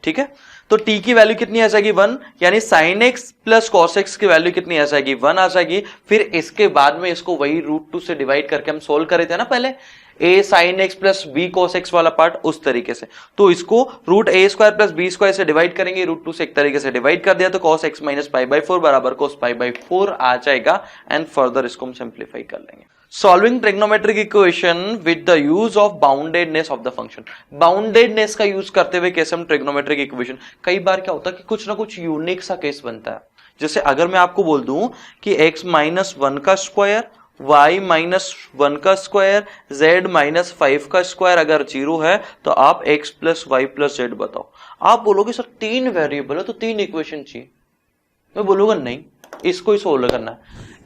ठीक है, तो t की वैल्यू कितनी आ जाएगी 1, यानी sin x plus cos x की वैल्यू कितनी आ जाएगी 1 आ जाएगी। फिर इसके बाद में इसको वही √2 से डिवाइड करके हम सोल्व करे थे ना पहले, a sin x plus b cos x वाला पार्ट, उस तरीके से। तो इसको √a square plus b square से डिवाइड करेंगे, √2 से एक तरीके से डिवाइड कर दिया, तो cos x माइनस π/4 बराबर cos π/4 आ जाएगा। एंड फर्दर इसको हम सिंप्लीफाई कर लेंगे। Solving trigonometric equation with the use of boundedness of the function. Boundedness का यूज करते हुए कैसे हम ट्रिग्नोमेट्रिक इक्वेशन, कई बार क्या होता है कि कुछ ना कुछ यूनिक सा केस बनता है। जैसे अगर मैं आपको बोल दूं कि x माइनस 1 का स्क्वायर, y माइनस 1 का स्क्वायर, z माइनस 5 का स्क्वायर अगर 0 है, तो आप x plus y plus z बताओ। आप बोलोगे सर 3 वेरिएबल है तो 3 इक्वेशन चाहिए। मैं बोलूंगा नहीं, इसको ही सोल्व करना है,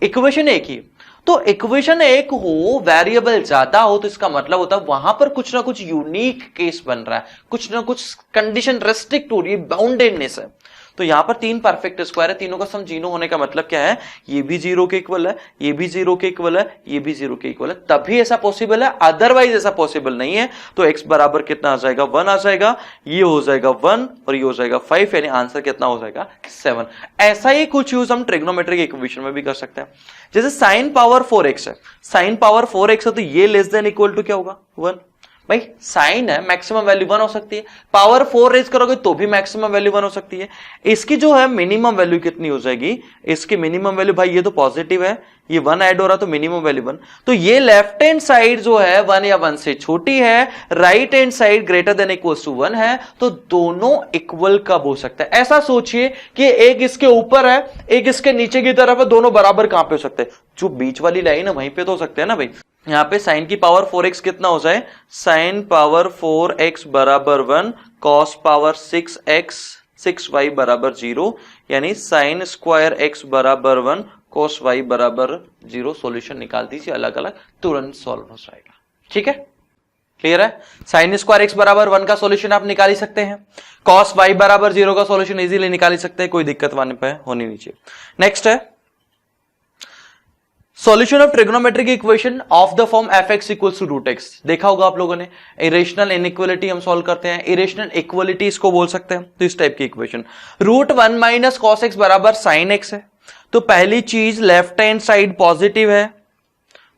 इक्वेशन एक ही। तो इक्वेशन एक हो, वेरिएबल ज्यादा हो, तो इसका मतलब होता है वहां पर कुछ ना कुछ यूनिक केस बन रहा है, कुछ ना कुछ कंडीशन रेस्ट्रिक्ट हो रही है, बाउंडेडनेस है। तो यहां पर 3 परफेक्ट स्क्वायर है, तीनों का सम 0 होने का मतलब क्या है, ये भी 0 के इक्वल है, ये भी 0 के इक्वल है, ये भी 0 के इक्वल है, तभी ऐसा पॉसिबल है, अदरवाइज ऐसा पॉसिबल नहीं है। तो x बराबर कितना आ जाएगा 1 आ जाएगा, ये हो जाएगा 1 और ये हो जाएगा 5, यानी आंसर कितना हो जाएगा 7। ऐसा ही कुछ यूज हम ट्रिग्नोमेट्रिक इक्वेशन में भी कर सकते हैं। जैसे sin पावर 4x है, sin पावर 4x है, तो ये लेस देन इक्वल टू क्या होगा 1। भाई साइन है, मैक्सिमम वैल्यू 1 हो सकती है, पावर 4 रेज करोगे तो भी मैक्सिमम वैल्यू 1 हो सकती है। इसकी जो है मिनिमम वैल्यू कितनी हो जाएगी, इसकी मिनिमम वैल्यू, भाई ये तो पॉजिटिव है, ये 1 ऐड हो रहा तो मिनिमम वैल्यू 1। तो ये लेफ्ट हैंड साइड जो है 1 या 1 से छोटी है, right hand side greater than equals to 1 है, तो दोनों इक्वल कब हो सकता है? ऐसा सोचिए कि एक इसके ऊपर है, एक इसके नीचे की तरफ है, दोनों बराबर कहां पे हो सकते हैं? जो बीच वाली लाइन है वहीं पे तो हो सकते हैं ना भाई। यहां पे साइन की पावर 4x कितना हो जाए, साइन पावर 4x बराबर 1, कॉस पावर 6x 6y बराबर 0, यानी साइन स्क्वायर x बराबर 1, कॉस y बराबर 0। सॉल्यूशन निकाल दीजिए अलग अलग, तुरंत सॉल्व हो जाएगा। ठीक है, क्लियर है? साइन स्क्वायर x बराबर 1 का सॉल्यूशन आप निकाल ही सकते हैं, कॉस y बराबर 0 का सॉल्यूशन इजीली निकाल ही सकते हैं, कोई दिक्कत होनी नहीं चाहिए। नेक्स्ट है solution of trigonometric equation of the form fx equals to √x। देखा होगा आप लोगों ने, इरेशनल इनइक्वालिटी हम सॉल्व करते हैं, इरेशनल इक्वालिटी इसको बोल सकते हैं। तो इस टाइप की इक्वेशन √1 माइनस कॉस x बराबर साइन x है, तो पहली चीज लेफ्ट हैंड साइड पॉजिटिव है,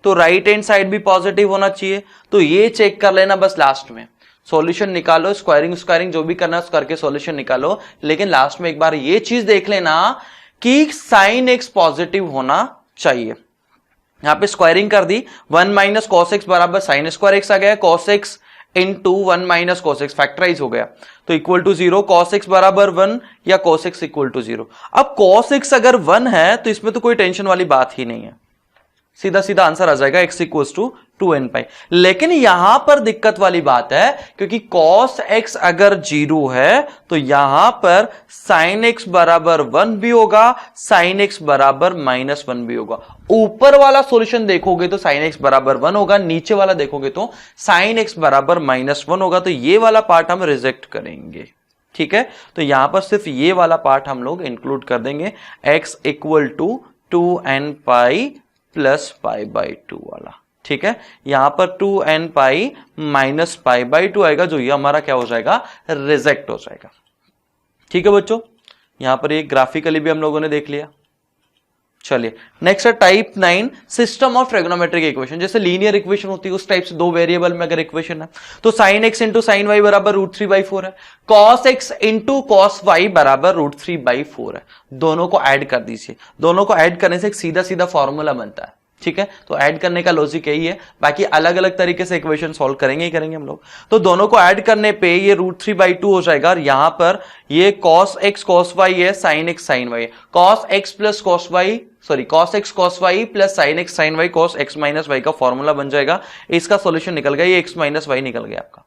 तो राइट हैंड साइड भी पॉजिटिव होना चाहिए। तो ये चेक कर लेना बस लास्ट में, सॉल्यूशन निकालो, स्क्वायरिंग जो भी करना है करके सॉल्यूशन निकालो, लेकिन लास्ट में एक बार ये चीज देख लेना कि साइन x पॉजिटिव होना चाहिए। यहां पे स्क्वायरिंग कर दी, 1 माइनस कॉस एक्स बराबर साइन स्क्वायर x आ गया, cos x into 1 minus cos x factorise हो गया, तो इक्वल टू 0, कॉस एक्स बराबर 1 या कॉस एक्स इक्वल टू 0। अब कॉस एक्स अगर 1 है तो इसमें तो कोई टेंशन वाली बात ही नहीं है, सीधा सीधा आंसर आ जाएगा x इक्वल्स टू 2n पाई। लेकिन यहां पर दिक्कत वाली बात है, क्योंकि cos x अगर 0 है तो यहां पर sin x बराबर 1 भी होगा, sin x बराबर -1 भी होगा। ऊपर वाला सॉल्यूशन देखोगे तो sin x बराबर 1 होगा, नीचे वाला देखोगे तो sin x बराबर -1 होगा। तो ये वाला पार्ट हम रिजेक्ट करेंगे, ठीक है। तो यहां पर सिर्फ ये वाला पार्ट हम लोग इंक्लूड कर देंगे, x equal to 2n pi plus pi by 2 वाला, ठीक है। यहां पर 2n pi minus pi by 2 आएगा, जो ये हमारा क्या हो जाएगा, रिजेक्ट हो जाएगा, ठीक है बच्चों। यहां पर ये ग्राफिकली भी हम लोगों ने देख लिया। चलिए नेक्स्ट है type 9 system of trigonometric equation. जैसे लीनियर इक्वेशन होती है उस टाइप से दो वेरिएबल में अगर इक्वेशन है तो sin x into sine y बराबर √3/4 है, cos x into cos y बराबर √3/4 है। दोनों को ऐड कर दीजिए, दोनों को ऐड करने से एक सीधा सीधा फॉर्मूला बनता है, ठीक है। तो ऐड करने का लॉजिक यही है, बाकी अलग अलग तरीके से इक्वेशन सॉल्व करेंगे ही करेंगे हम लोग। तो दोनों को ऐड करने पे ये √3/2 हो जाएगा, और यहां पर ये cos x cos y है, sin x sin y है। cos x plus cos y cos x cos y plus sin x sin y cos x minus y का फॉर्मूला बन जाएगा। इसका सॉल्यूशन निकल गया, ये x माइनस y निकल गया आपका।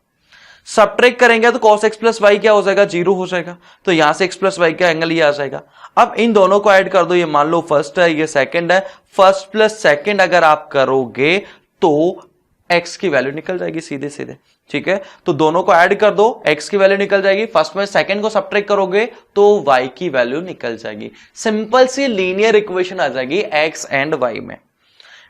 सबट्रैक्ट करेंगे तो cos x प्लस वाई क्या हो जाएगा, 0 हो जाएगा। तो यहां से x प्लस वाई का एंगल ये आ जाएगा। अब इन दोनों को ऐड कर दो, ये मान लो फर्स्ट है, ये सेकंड है। फर्स्ट प्लस सेकंड अगर आप करोगे तो x की वैल्यू निकल जाएगी सीधे सीधे, ठीक है। तो दोनों को ऐड कर दो, x की वैल्यू निकल जाएगी। फर्स्ट में सेकंड को सबट्रैक्ट करोगे तो y की वैल्यू निकल जाएगी। सिंपल सी लीनियर इक्वेशन आ जाएगी x एंड y में।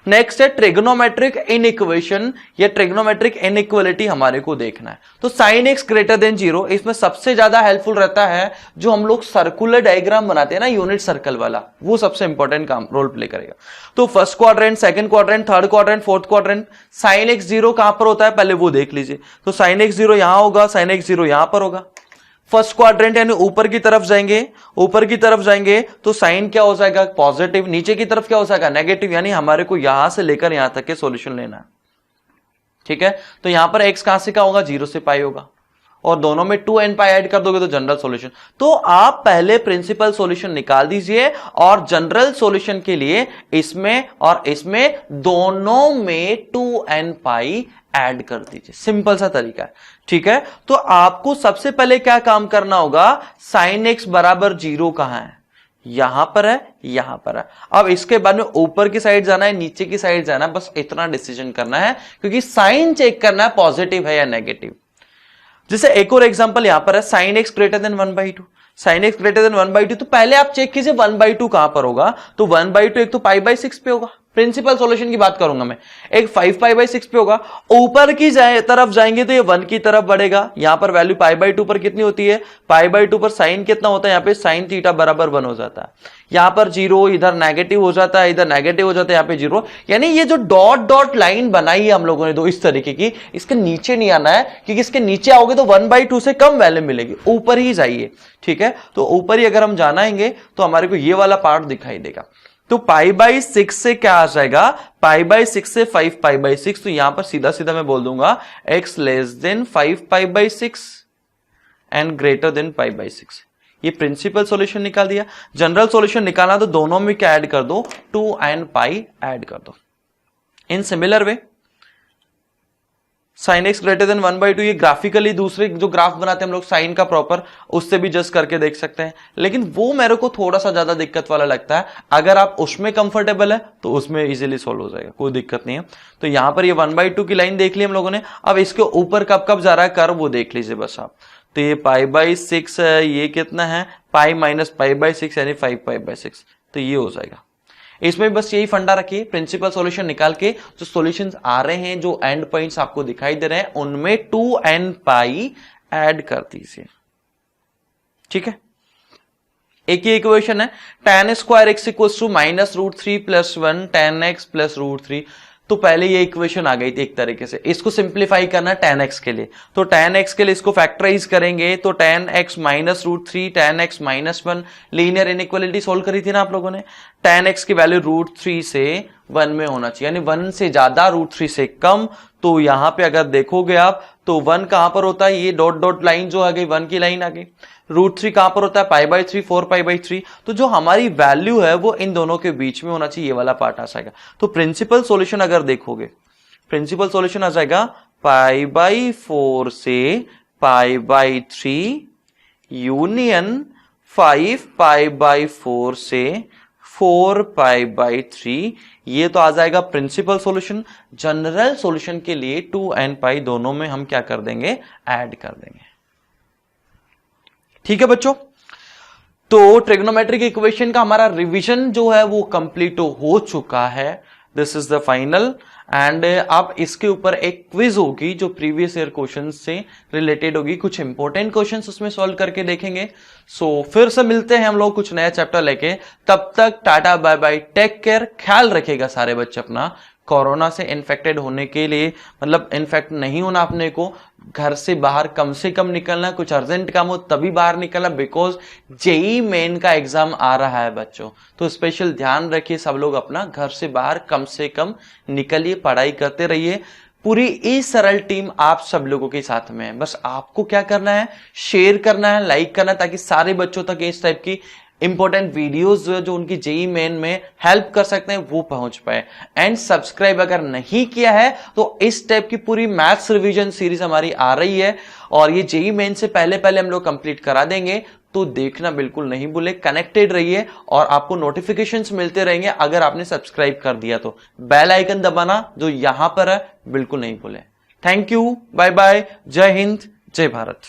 नेक्स्ट है ट्रिग्नोमेट्रिक इनइक्वेशन या ट्रिग्नोमेट्रिक इनइक्वालिटी हमारे को देखना है। तो sin x ग्रेटर देन 0, इसमें सबसे ज्यादा हेल्पफुल रहता है जो हम लोग सर्कुलर डायग्राम बनाते हैं ना, यूनिट सर्कल वाला, वो सबसे इंपॉर्टेंट काम रोल प्ले करेगा। तो first quadrant, second quadrant, third quadrant, fourth quadrant, sin x 0 कहां पर होता है पहले वो देख लीजिए। तो sin x 0 यहां होगा, sin x 0 यहां पर होगा। फर्स्ट क्वाड्रेंट यानी ऊपर की तरफ जाएंगे, ऊपर की तरफ जाएंगे तो साइन क्या हो जाएगा, पॉजिटिव। नीचे की तरफ क्या हो जाएगा, नेगेटिव। यानी हमारे को यहां से लेकर यहां तक के सॉल्यूशन लेना है, ठीक है। तो यहां पर x कहां से क्या होगा, 0 से पाई होगा, और दोनों में 2n पाई ऐड कर दोगे तो जनरल सॉल्यूशन। तो आप पहले प्रिंसिपल सॉल्यूशन निकाल दीजिए और जनरल सॉल्यूशन के लिए इसमें और इसमें दोनों में 2n पाई ऐड कर दीजिए। सिंपल सा तरीका है, ठीक है। तो आपको सबसे पहले क्या काम करना होगा, sin x बराबर 0 कहां है, यहां पर है, यहां पर है। अब इसके बाद में ऊपर की साइड जाना है, नीचे की साइड जाना है, बस इतना डिसीजन करना है, क्योंकि साइन चेक करना है पॉजिटिव है या नेगेटिव। जैसे एक और एग्जांपल यहां पर है, sin x greater than 1/2। sin x greater than 1/2, तो पहले आप चेक कीजिए 1/2 कहां पर होगा। तो 1/2 एक तो π/6 पे होगा, प्रिंसिपल सॉल्यूशन की बात करूंगा मैं, एक 5π/6 पे होगा। ऊपर की तरफ जाएंगे तो ये 1 की तरफ बढ़ेगा। यहां पर वैल्यू π/2 पर कितनी होती है, π/2 पर साइन कितना होता है, यहां पे sin थीटा बराबर 1 हो जाता है। यहां पर 0, इधर नेगेटिव हो जाता है, इधर नेगेटिव हो जाता है, यहां पे 0। यानी ये जो डॉट डॉट लाइन बनाई है हम लोगों ने दो इस तरीके की, इसके नीचे नहीं आना है, क्योंकि इसके नीचे आओगे तो 1/2 से कम वैल्यू मिलेगी। ऊपर ही जाइए, ठीक है। तो ऊपर ही अगर हम जानाएंगे तो हमारे को ये वाला पार्ट दिखाई देगा। तो π/6 से क्या आ जाएगा, π/6 से 5π/6। तो यहां पर सीधा सीधा मैं बोल दूंगा x less than 5π/6 and greater than π/6। ये प्रिंसिपल सॉल्यूशन निकाल दिया। जनरल सॉल्यूशन निकालना तो दोनों में क्या ऐड कर दो, 2n पाई ऐड कर दो। इन सिमिलर वे sin x ग्रेटर देन 1/2, ये ग्राफिकली दूसरे जो ग्राफ बनाते हैं हम लोग साइन का प्रॉपर, उससे भी जस्ट करके देख सकते हैं, लेकिन वो मेरे को थोड़ा सा ज्यादा दिक्कत वाला लगता है। अगर आप उसमें कंफर्टेबल है तो उसमें इजीली सॉल्व हो जाएगा, कोई दिक्कत नहीं है। तो यहां पर ये 1/2 की लाइन देख ली हम लोगों ने। अब इसके ऊपर कब कब जा रहा है कर्व वो देख लीजिए बस आप। तो ये π/6 है, ये कितना है, पाई माइनस π/6 यानी 5π/6। तो ये हो जाएगा। इसमें बस यही फंडा रखिए, प्रिंसिपल सॉल्यूशन निकाल के जो सॉल्यूशंस आ रहे हैं, जो एंड पॉइंट्स आपको दिखाई दे रहे हैं, उनमें 2n पाई ऐड कर दीजिए, ठीक है। एक ही इक्वेशन है, tan square x equals to -√3 + 1 tan x + √3। तो पहले ये इक्वेशन आ गई थी एक तरीके से, इसको सिंप्लीफाई करना tan x के लिए। तो tan x के लिए इसको फैक्टराइज करेंगे तो tan x -√3 tan x -1, linear inequality solve करी थी ना आप लोगों ने। tan x की वैल्यू √3 से 1 में होना चाहिए, यानी 1 से ज्यादा √3 से कम। तो यहां पे अगर देखोगे आप तो 1 कहां पर होता है, ये डॉट डॉट लाइन जो आ गई 1 की लाइन आ गई। √3 कहां पर होता है, π/3 4π/3। तो जो हमारी वैल्यू है वो इन दोनों के बीच में होना चाहिए, ये वाला पार्ट आ जाएगा। तो प्रिंसिपल सॉल्यूशन अगर देखोगे, प्रिंसिपल सॉल्यूशन आ जाएगा π/4 से π/3 यूनियन 5π/4 से 4π/3। ये तो आ जाएगा प्रिंसिपल सॉल्यूशन। जनरल सॉल्यूशन के लिए 2 and π दोनों में हम क्या कर देंगे, ऐड कर देंगे। ठीक है बच्चों, तो ट्रिग्नोमेट्रिक इक्वेशन का हमारा रिवीजन जो है वो कंप्लीट हो चुका है। This is the final. And अब इसके ऊपर एक क्विज होगी जो प्रीवियस ईयर क्वेश्चन से रिलेटेड होगी, कुछ इंपॉर्टेंट क्वेश्चंस उसमें सॉल्व करके देखेंगे। सो फिर से मिलते हैं हम लोग कुछ नया चैप्टर लेके, तब तक tata bye bye, take care, ख्याल रखिएगा सारे बच्चे अपना। कोरोना से इन्फेक्टेड होने के लिए, मतलब इन्फेक्ट नहीं होना अपने को, घर से बाहर कम से कम निकलना, कुछ अर्जेंट काम हो तभी बाहर निकलना, बिकॉज जेई मेन का एग्जाम आ रहा है बच्चों। तो स्पेशल ध्यान रखिए सब लोग अपना, घर से बाहर कम से कम निकलिए, पढ़ाई करते रहिए। पूरी ई सरल टीम आप सब लोगों के साथ में है, बस आपको क्या करना है, शेयर करना है, लाइक करना है, ताकि सारे बच्चों तक इस टाइप की इंपॉर्टेंट वीडियोस जो उनकी जेई मेन में हेल्प कर सकते हैं वो पहुंच पाए। एंड सब्सक्राइब अगर नहीं किया है तो इस टाइप की पूरी मैथ्स रिवीजन सीरीज हमारी आ रही है, और ये जेई मेन से पहले पहले हम लोग कंप्लीट करा देंगे। तो देखना बिल्कुल नहीं भूले, कनेक्टेड रहिए और आपको नोटिफिकेशंस मिलते रहेंगे अगर आपने सब्सक्राइब कर दिया तो। बेल आइकन दबाना जो यहां पर है बिल्कुल नहीं भूले। थैंक यू, बाय बाय, जय हिंद, जय भारत।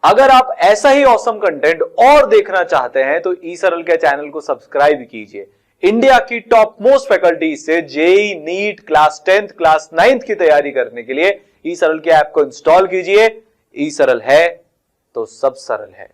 अगर आप ऐसा ही ऑसम कंटेंट और देखना चाहते हैं तो ई सरल के चैनल को सब्सक्राइब कीजिए। इंडिया की टॉप मोस्ट फैकल्टी से JEE, NEET, class 10th, class 9th की तैयारी करने के लिए ई सरल के ऐप को इंस्टॉल कीजिए। ई सरल है तो सब सरल है।